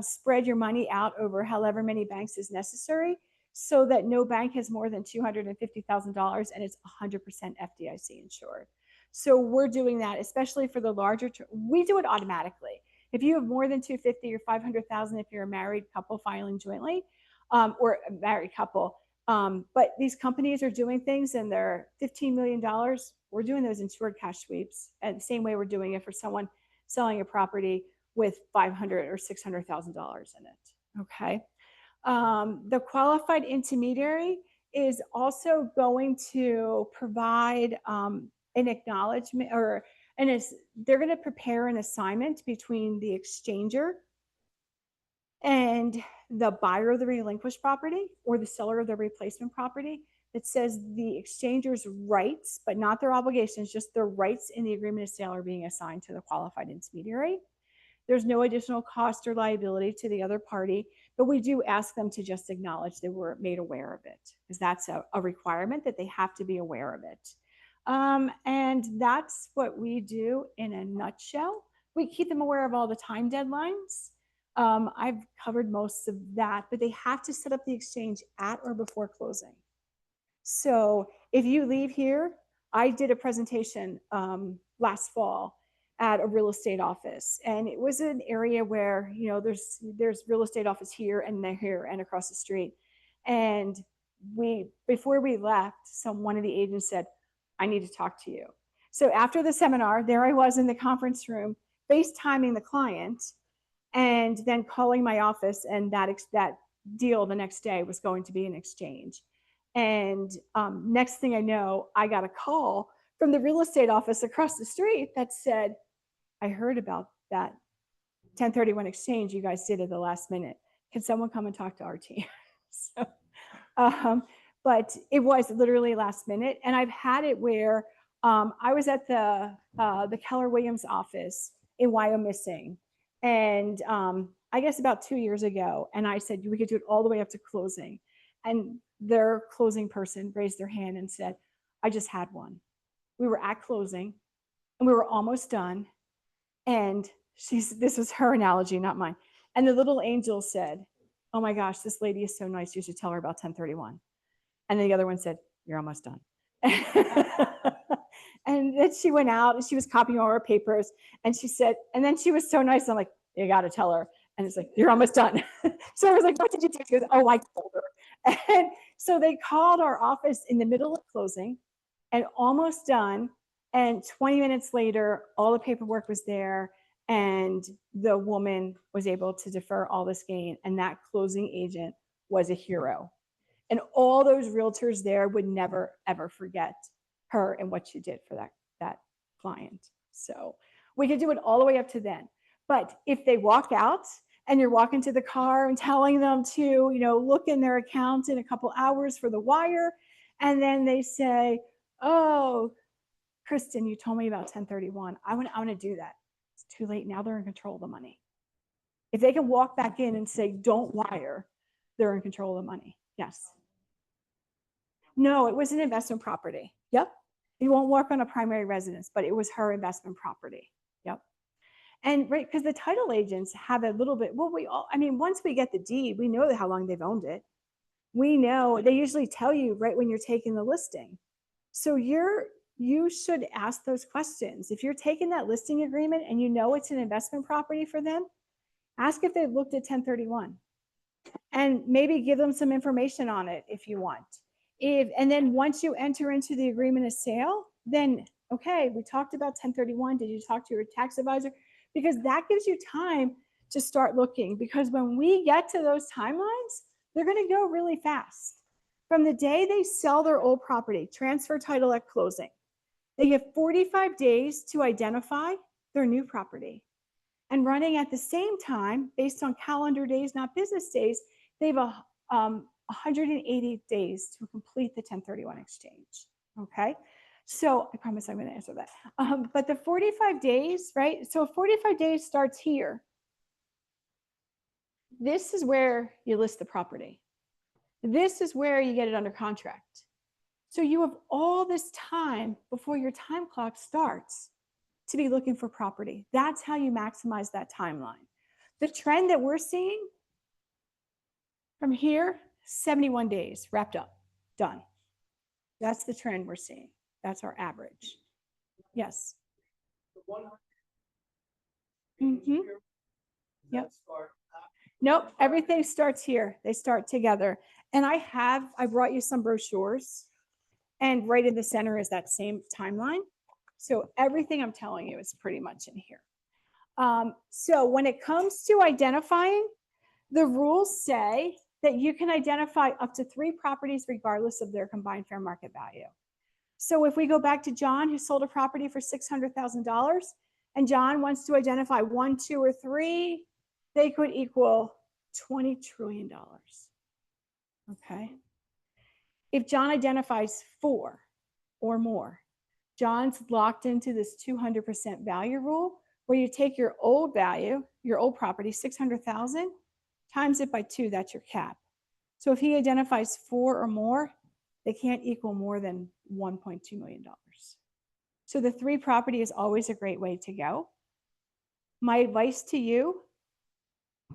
spread your money out over however many banks is necessary, so that no bank has more than $250,000 and it's 100% FDIC insured. So we're doing that, especially for the larger, we do it automatically. If you have more than 250 or 500,000, if you're a married couple filing jointly, or a married couple, but these companies are doing things and they're $15 million. We're doing those insured cash sweeps, and the same way we're doing it for someone selling a property with $500,000 or $600,000 in it. Okay. The qualified intermediary is also going to provide an acknowledgement, or they're going to prepare an assignment between the exchanger and the buyer of the relinquished property or the seller of the replacement property that says the exchanger's rights, but not their obligations, just their rights in the agreement of sale are being assigned to the qualified intermediary. There's no additional cost or liability to the other party, but we do ask them to just acknowledge they were made aware of it, because that's a requirement that they have to be aware of it. And that's what we do in a nutshell. We keep them aware of all the time deadlines. I've covered most of that, but they have to set up the exchange at or before closing. So if you leave here, I did a presentation last fall at a real estate office, and it was an area where, you know, there's real estate office here and here and across the street. And before we left, one of the agents said, I need to talk to you. So after the seminar, there I was in the conference room, FaceTiming the client, and then calling my office, and that deal the next day was going to be an exchange. And next thing I know, I got a call from the real estate office across the street that said, I heard about that 1031 exchange you guys did at the last minute. Can someone come and talk to our team? So, but it was literally last minute. And I've had it where I was at the Keller Williams office in Wyomissing. And I guess about 2 years ago, and I said, we could do it all the way up to closing. And their closing person raised their hand and said, I just had one. We were at closing and we were almost done. And this was her analogy, not mine. And the little angel said, oh my gosh, this lady is so nice. You should tell her about 1031. And the other one said, you're almost done. And then she went out and she was copying all her papers. And she said, and then she was so nice. I'm like, you got to tell her. And it's like, you're almost done. So I was like, what did you do? She goes, oh, I told her. And so they called our office in the middle of closing and almost done. And 20 minutes later, all the paperwork was there and the woman was able to defer all this gain. And that closing agent was a hero. And all those realtors there would never, ever forget her and what she did for that client. So we could do it all the way up to then. But if they walk out and you're walking to the car and telling them to, look in their account in a couple hours for the wire, and then they say, oh, Kristen, you told me about 1031. I want to do that. It's too late. Now they're in control of the money. If they can walk back in and say, don't wire, they're in control of the money. Yes. No, it was an investment property. Yep. You won't work on a primary residence, but it was her investment property. Yep. And right, because the title agents have a little bit, once we get the deed, we know how long they've owned it. We know, they usually tell you right when you're taking the listing. So you should ask those questions. If you're taking that listing agreement and you know it's an investment property for them, ask if they've looked at 1031 and maybe give them some information on it if you want. And then once you enter into the agreement of sale, then, okay, we talked about 1031. Did you talk to your tax advisor? Because that gives you time to start looking. Because when we get to those timelines, they're going to go really fast. From the day they sell their old property, transfer title at closing, they have 45 days to identify their new property. And running at the same time, based on calendar days, not business days, they have 180 days to complete the 1031 exchange. Okay. So I promise I'm going to answer that. But the 45 days, right? So 45 days starts here. This is where you list the property. This is where you get it under contract. So you have all this time before your time clock starts to be looking for property. That's how you maximize that timeline. The trend that we're seeing from here, 71 days, wrapped up, done. That's the trend we're seeing. That's our average. Yes. Mm-hmm. Yep. Nope, everything starts here. They start together. And I brought you some brochures, and right in the center is that same timeline. So everything I'm telling you is pretty much in here. So when it comes to identifying, the rules say that you can identify up to 3 properties regardless of their combined fair market value. So if we go back to John, who sold a property for $600,000, and John wants to identify 1, 2, or 3, they could equal $20 trillion. Okay. If John identifies 4 or more, John's locked into this 200% value rule, where you take your old value, your old property, 600,000, times it by 2, that's your cap. So if he identifies 4 or more, they can't equal more than $1.2 million. So the 3 property is always a great way to go. My advice to you,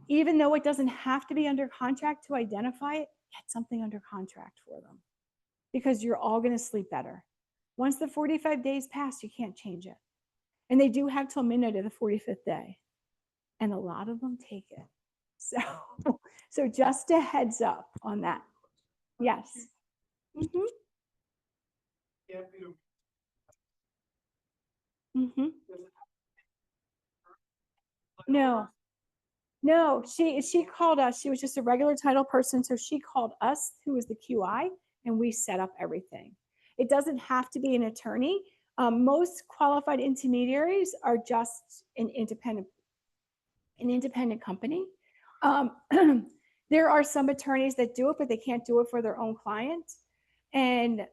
even though it doesn't have to be under contract to identify it, get something under contract for them, because you're all going to sleep better. Once the 45 days pass, you can't change it. And they do have till midnight of the 45th day. And a lot of them take it. So just a heads up on that. Yes. Mm-hmm. Mm-hmm. No, she called us. She was just a regular title person. So she called us, who was the QI, and we set up everything. It doesn't have to be an attorney. Most qualified intermediaries are just an independent company. There are some attorneys that do it, but they can't do it for their own client. And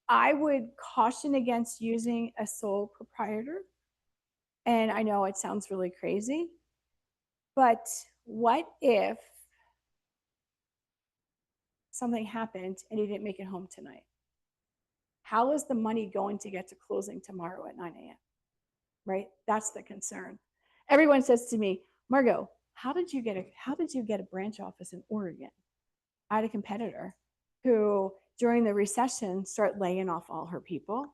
I would caution against using a sole proprietor. And I know it sounds really crazy, but what if something happened and you didn't make it home tonight? How is the money going to get to closing tomorrow at 9 a.m.? Right? That's the concern. Everyone says to me, Margot, how did you get a branch office in Oregon? I had a competitor who, during the recession, started laying off all her people.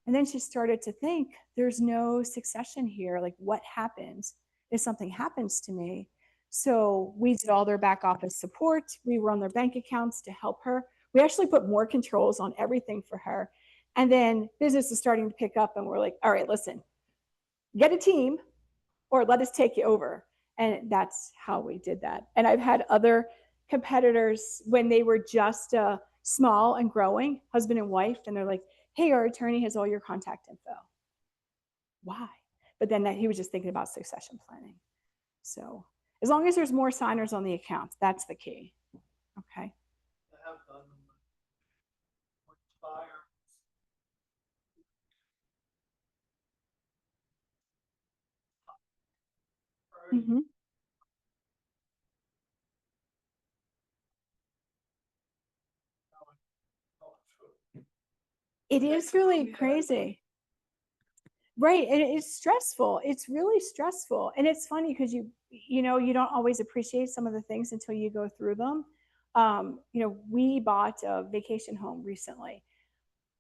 And then she started to think, there's no succession here. Like, what happens if something happens to me? So we did all their back office support. We were on their bank accounts to help her. We actually put more controls on everything for her. And then business is starting to pick up and we're like, all right, listen, get a team or let us take you over. And that's how we did that. And I've had other competitors when they were just small and growing, husband and wife, and they're like, hey, our attorney has all your contact info. Why? But then he was just thinking about succession planning. So as long as there's more signers on the account, that's the key. Okay. I have done much fire. Mm-hmm. It is really crazy. Right. And it's stressful. It's really stressful. And it's funny because you don't always appreciate some of the things until you go through them. We bought a vacation home recently.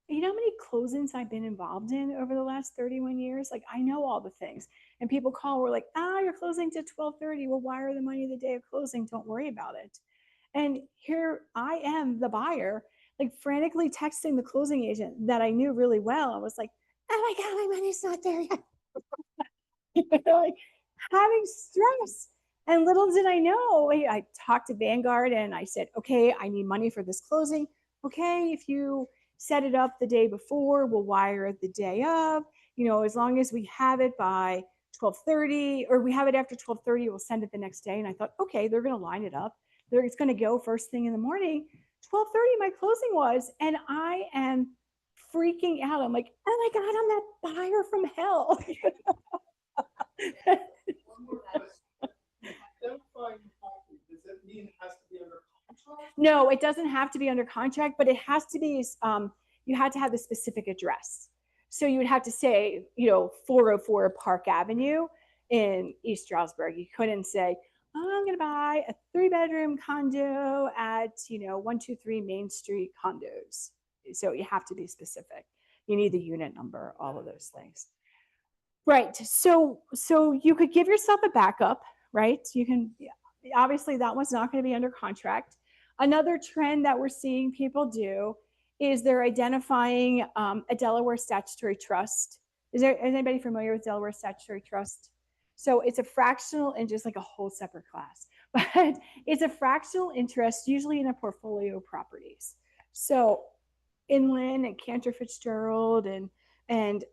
You know how many closings I've been involved in over the last 31 years? Like I know all the things. And people call, we're like, you're closing to 12:30. Well, wire the money the day of closing. Don't worry about it. And here I am, the buyer, like frantically texting the closing agent that I knew really well. I was like, oh my God, my money's not there yet. Like having stress. And little did I know, I talked to Vanguard and I said, okay, I need money for this closing. Okay, if you set it up the day before, we'll wire it the day of, as long as we have it by 12:30 or we have it after 12:30, we'll send it the next day. And I thought, okay, they're going to line it up. It's going to go first thing in the morning. 12:30, my closing was, and I am freaking out. I'm like, oh my God, I'm that buyer from hell. One more question. Identifying the property, does that mean it has to be under contract? No, it doesn't have to be under contract, but it has to be, you had to have the specific address. So you would have to say, 404 Park Avenue in East Stroudsburg. You couldn't say, I'm going to buy a 3-bedroom condo at, 123 Main Street condos. So you have to be specific. You need the unit number, all of those things. Right. So you could give yourself a backup, right? You can, obviously that one's not going to be under contract. Another trend that we're seeing people do is they're identifying a Delaware statutory trust. Is anybody familiar with Delaware statutory trust? So it's a fractional and just like a whole separate class, but it's a fractional interest usually in a portfolio of properties. So Inland and Cantor Fitzgerald and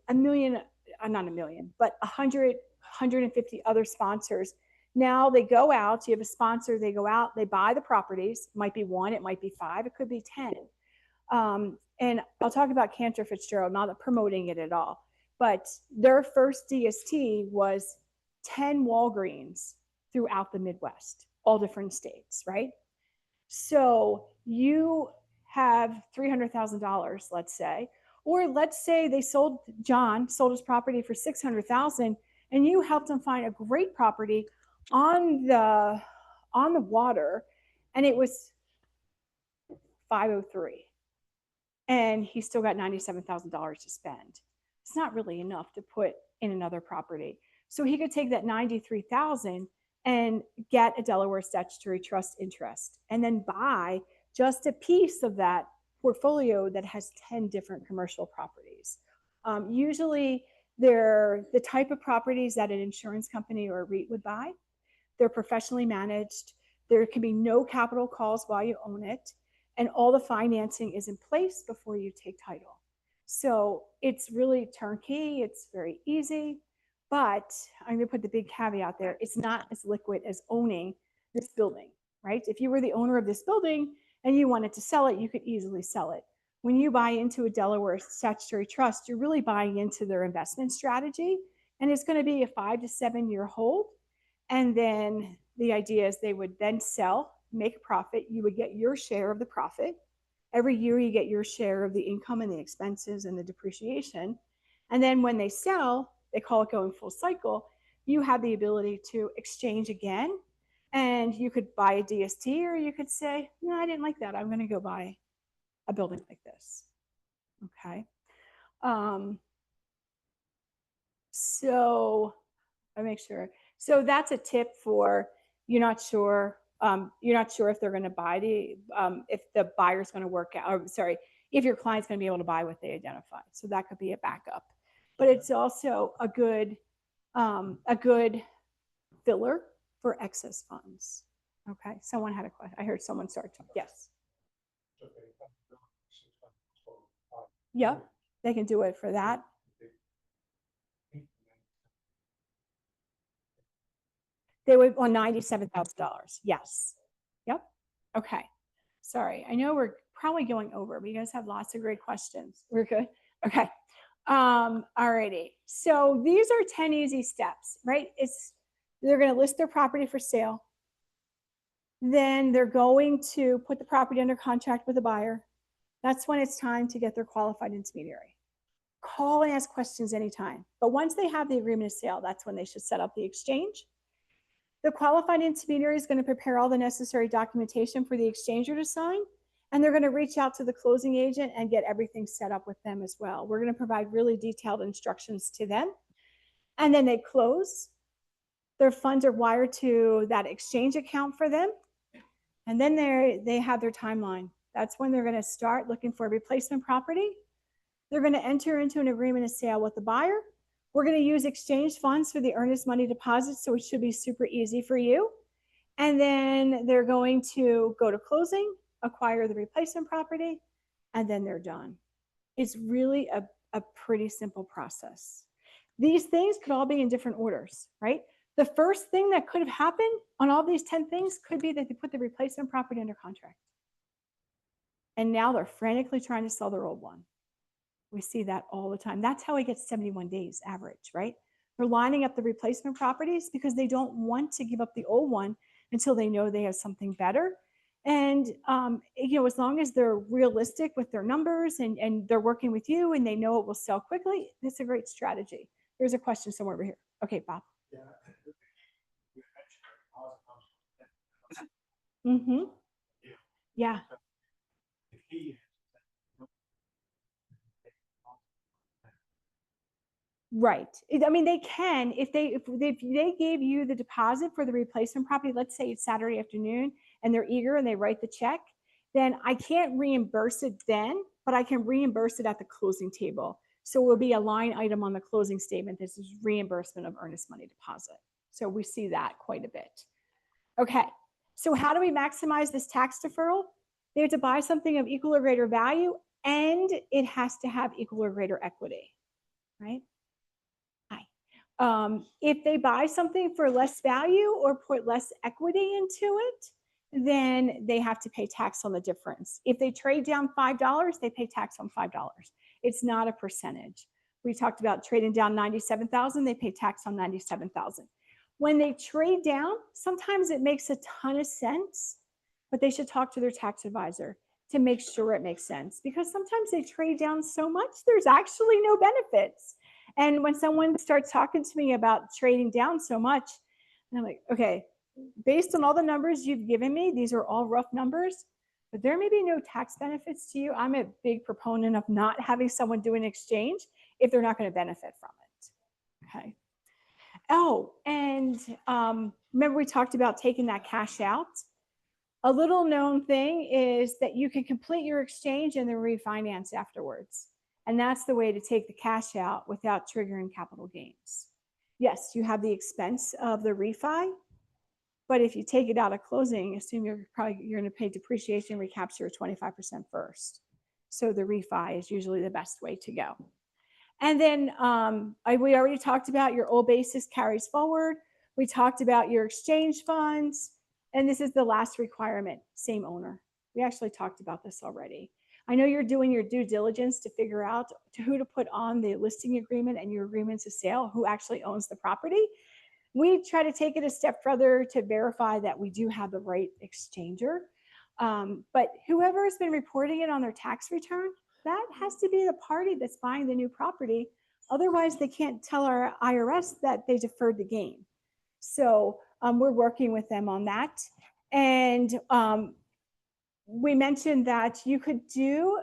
a million, not a million, but 150 other sponsors. Now they go out, you have a sponsor, they go out, they buy the properties. It might be 1, it might be 5, it could be 10. And I'll talk about Cantor Fitzgerald, not promoting it at all, but their first DST was 10 Walgreens throughout the Midwest, all different states, right? So you have $300,000, let's say, or let's say John sold his property for $600,000 and you helped him find a great property on the water and it was 503 and he still got $97,000 to spend. It's not really enough to put in another property. So he could take that $93,000 and get a Delaware statutory trust interest and then buy just a piece of that portfolio that has 10 different commercial properties. Usually they're the type of properties that an insurance company or a REIT would buy. They're professionally managed. There can be no capital calls while you own it. And all the financing is in place before you take title. So it's really turnkey. It's very easy. But I'm going to put the big caveat there. It's not as liquid as owning this building, right? If you were the owner of this building and you wanted to sell it, you could easily sell it. When you buy into a Delaware statutory trust, you're really buying into their investment strategy. And it's going to be a 5 to 7 year hold. And then the idea is they would then sell, make a profit. You would get your share of the profit. Every year you get your share of the income and the expenses and the depreciation. And then when they sell, they call it going full cycle, you have the ability to exchange again. And you could buy a DST or you could say, no, I didn't like that. I'm going to go buy a building like this. Okay. So I make sure. So that's a tip for you're not sure if they're going to buy if the buyer's going to work out, or sorry, if your client's going to be able to buy what they identified. So that could be a backup, but it's also a good filler for excess funds. Okay, someone had a question. I heard someone start to, yes. Yep, they can do it for that. They would on $97,000. Yes. Yep. Okay. Sorry. I know we're probably going over, but you guys have lots of great questions. We're good. Okay. Alrighty. So these are 10 easy steps, right? They're going to list their property for sale. Then they're going to put the property under contract with a buyer. That's when it's time to get their qualified intermediary. Call and ask questions anytime. But once they have the agreement of sale, that's when they should set up the exchange. The qualified intermediary is going to prepare all the necessary documentation for the exchanger to sign, and they're going to reach out to the closing agent and get everything set up with them as well. We're going to provide really detailed instructions to them. And then they close. Their funds are wired to that exchange account for them. And then they have their timeline. That's when they're going to start looking for a replacement property. They're going to enter into an agreement of sale with the buyer. We're going to use exchange funds for the earnest money deposit, so it should be super easy for you. And then they're going to go to closing, acquire the replacement property, and then they're done. It's really a pretty simple process. These things could all be in different orders, right? The first thing that could have happened on all these 10 things could be that they put the replacement property under contract. And now they're frantically trying to sell their old one. We see that all the time. That's how it gets 71 days average, right? They're lining up the replacement properties because they don't want to give up the old one until they know they have something better. And, as long as they're realistic with their numbers and they're working with you and they know it will sell quickly, it's a great strategy. There's a question somewhere over here. Okay, Bob. Mm-hmm. Yeah. Right. I mean, they can, if they gave you the deposit for the replacement property, let's say it's Saturday afternoon and they're eager and they write the check, then I can't reimburse it then, but I can reimburse it at the closing table. So it will be a line item on the closing statement. This is reimbursement of earnest money deposit. So we see that quite a bit. Okay. So how do we maximize this tax deferral? They have to buy something of equal or greater value, and it has to have equal or greater equity, right? If they buy something for less value or put less equity into it, then they have to pay tax on the difference. If they trade down $5, they pay tax on $5. It's not a percentage. We talked about trading down $97,000, they pay tax on $97,000. When they trade down, sometimes it makes a ton of sense, but they should talk to their tax advisor to make sure it makes sense, because sometimes they trade down so much, there's actually no benefits. And when someone starts talking to me about trading down so much, and I'm like, okay, based on all the numbers you've given me, these are all rough numbers, but there may be no tax benefits to you. I'm a big proponent of not having someone do an exchange if they're not going to benefit from it. Okay. Oh, and remember we talked about taking that cash out? A little known thing is that you can complete your exchange and then refinance afterwards. And that's the way to take the cash out without triggering capital gains. Yes, you have the expense of the refi, but if you take it out at closing, assume you're going to pay depreciation, recapture 25% first. So the refi is usually the best way to go. And then we already talked about your old basis carries forward. We talked about your exchange funds. And this is the last requirement, same owner. We actually talked about this already. I know you're doing your due diligence to figure out who to put on the listing agreement and your agreements of sale, who actually owns the property. We try to take it a step further to verify that we do have the right exchanger. But whoever has been reporting it on their tax return, that has to be the party that's buying the new property. Otherwise, they can't tell our IRS that they deferred the gain. So we're working with them on that. And we mentioned that you could do,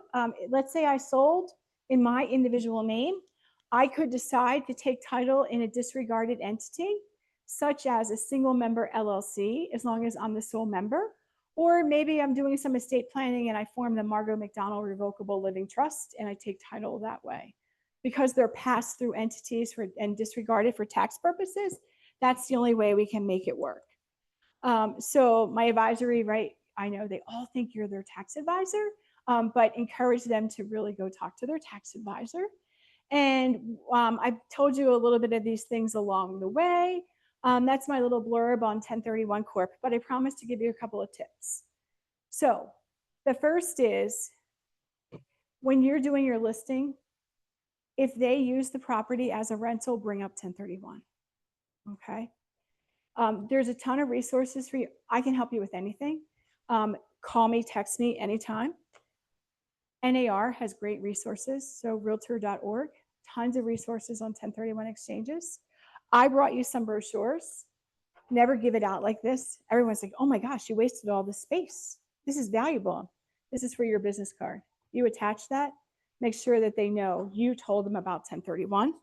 let's say I sold in my individual name, I could decide to take title in a disregarded entity. such as a single member LLC, as long as I'm the sole member, or maybe I'm doing some estate planning and I form the Margot McDonald Revocable Living Trust and I take title that way. Because they're passed through entities and disregarded for tax purposes, that's the only way we can make it work. So my advisory, right, I know they all think you're their tax advisor, but encourage them to really go talk to their tax advisor. And I've told you a little bit of these things along the way. That's my little blurb on 1031 Corp, but I promise to give you a couple of tips. So the first is when you're doing your listing, if they use the property as a rental, bring up 1031. Okay. There's a ton of resources for you. I can help you with anything. Call me, text me anytime. NAR has great resources. So realtor.org, tons of resources on 1031 exchanges. I brought you some brochures. Never give it out like this. Everyone's like, oh my gosh, you wasted all this space. This is valuable. This is for your business card. You attach that, make sure that they know you told them about 1031.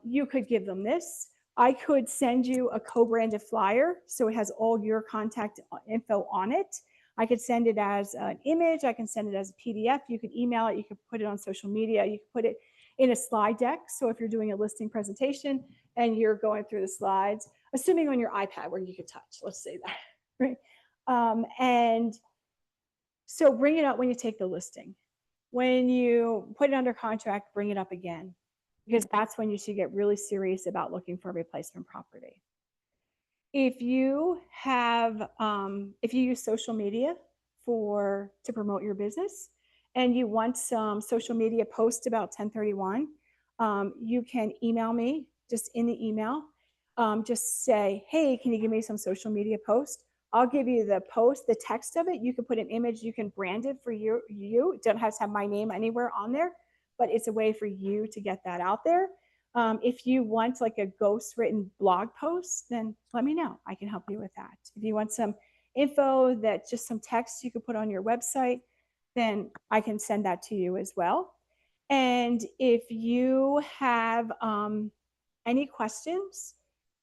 You could give them this. I could send you a co-branded flyer, so it has all your contact info on it. I could send it as an image. I can send it as a PDF. You could email it. You could put it on social media. You could put it in a slide deck. So if you're doing a listing presentation and you're going through the slides, assuming on your iPad where you could touch, let's say that, right? And so bring it up when you take the listing. When you put it under contract, bring it up again, because that's when you should get really serious about looking for a replacement property. If you have, if you use social media to promote your business and you want some social media posts about 1031, you can email me just in the email. Just say, hey, can you give me some social media post? I'll give you the post, the text of it. You can put an image, you can brand it for you. You don't have to have my name anywhere on there, but it's a way for you to get that out there. If you want like a ghost written blog post, then let me know. I can help you with that. If you want some info that just some text you could put on your website, then I can send that to you as well. And if you have any questions,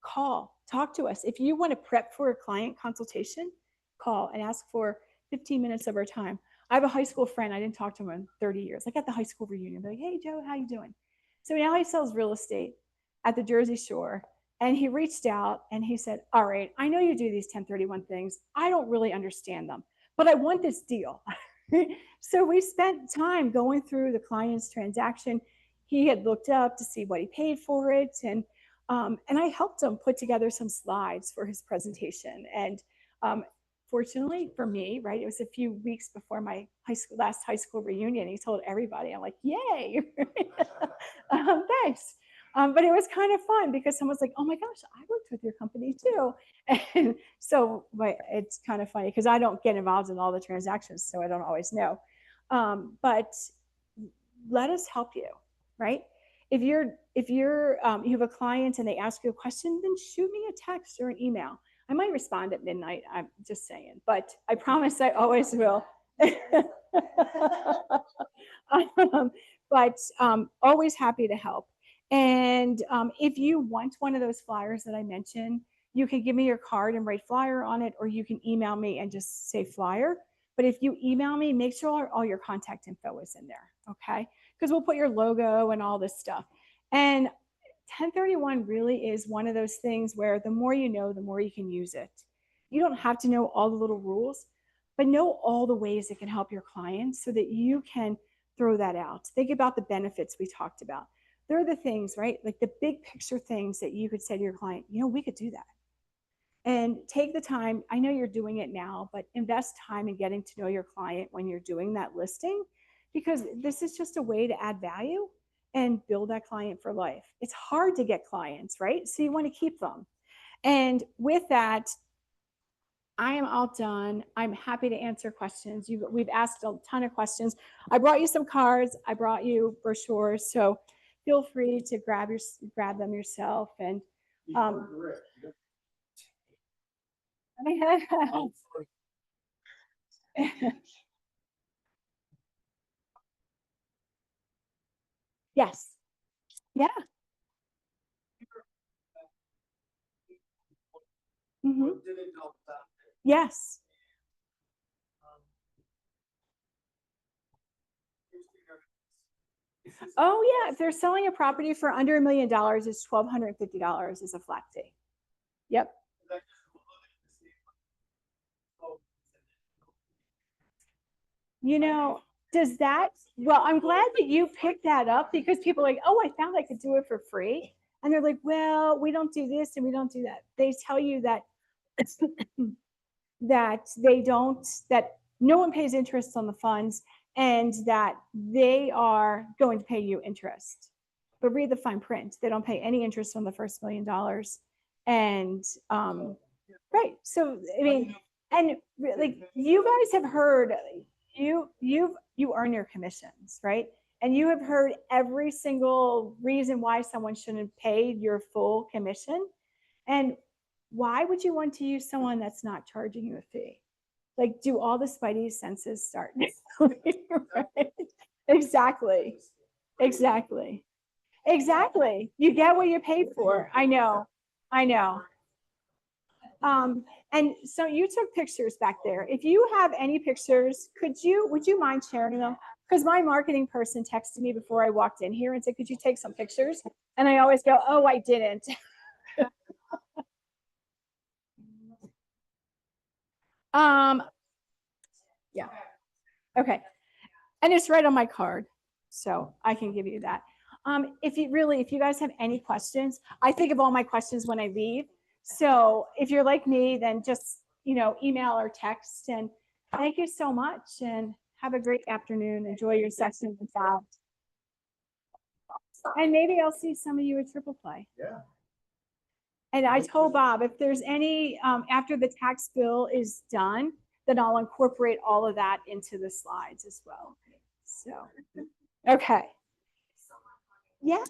call, talk to us. If you want to prep for a client consultation, call and ask for 15 minutes of our time. I have a high school friend. I didn't talk to him in 30 years. Like at the high school reunion, be like, hey, Joe, how you doing? So now he sells real estate at the Jersey Shore. And he reached out and he said, all right, I know you do these 1031 things. I don't really understand them, but I want this deal. So we spent time going through the client's transaction. He had looked up to see what he paid for it. And I helped him put together some slides for his presentation. And fortunately for me, right, it was a few weeks before my last high school reunion. He told everybody, I'm like, yay, thanks. But it was kind of fun because someone's like, oh my gosh, I worked with your company too. And so it's kind of funny because I don't get involved in all the transactions, so I don't always know. But let us help you, right? If you have a client and they ask you a question, then shoot me a text or an email. I might respond at midnight. I'm just saying, but I promise I always will. But always happy to help. And if you want one of those flyers that I mentioned, you can give me your card and write flyer on it, or you can email me and just say flyer. But if you email me, make sure all your contact info is in there, okay? Because we'll put your logo and all this stuff. And 1031 really is one of those things where the more you know, the more you can use it. You don't have to know all the little rules, but know all the ways it can help your clients so that you can throw that out. Think about the benefits we talked about. They're the things, right? Like the big picture things that you could say to your client, you know, we could do that. And take the time. I know you're doing it now, but invest time in getting to know your client when you're doing that listing, because this is just a way to add value and build that client for life. It's hard to get clients, right? So you want to keep them. And with that, I am all done. I'm happy to answer questions. We've asked a ton of questions. I brought you some cards. I brought you brochures. So feel free to grab them yourself. And yes, yeah. Mhm. Didn't know that. Yes. Oh, yeah. If they're selling a property for under $1 million, it's $1,250 is a flat fee. Yep. You know, does that, well, I'm glad that you picked that up because people are like, oh, I found I could do it for free. And they're like, well, we don't do this and we don't do that. They tell you that that they don't, that no one pays interest on the funds and that they are going to pay you interest. But read the fine print. They don't pay any interest on the first $1 million. And right. So I mean, and like you guys have heard, you earn your commissions, right? And you have heard every single reason why someone shouldn't pay your full commission. And why would you want to use someone that's not charging you a fee? Like, do all the spidey senses start? Right? Exactly. Exactly. Exactly. You get what you paid for. I know. I know. And so you took pictures back there. If you have any pictures, would you mind sharing them? Because my marketing person texted me before I walked in here and said, could you take some pictures? And I always go, oh, I didn't. Yeah. Okay. And it's right on my card. So I can give you that. If you guys have any questions, I think of all my questions when I leave. So if you're like me, then just, email or text. And thank you so much and have a great afternoon. Enjoy your session with Bob. And maybe I'll see some of you at Triple Play. Yeah. And I told Bob, if there's any, after the tax bill is done, then I'll incorporate all of that into the slides as well. So, okay. Yeah.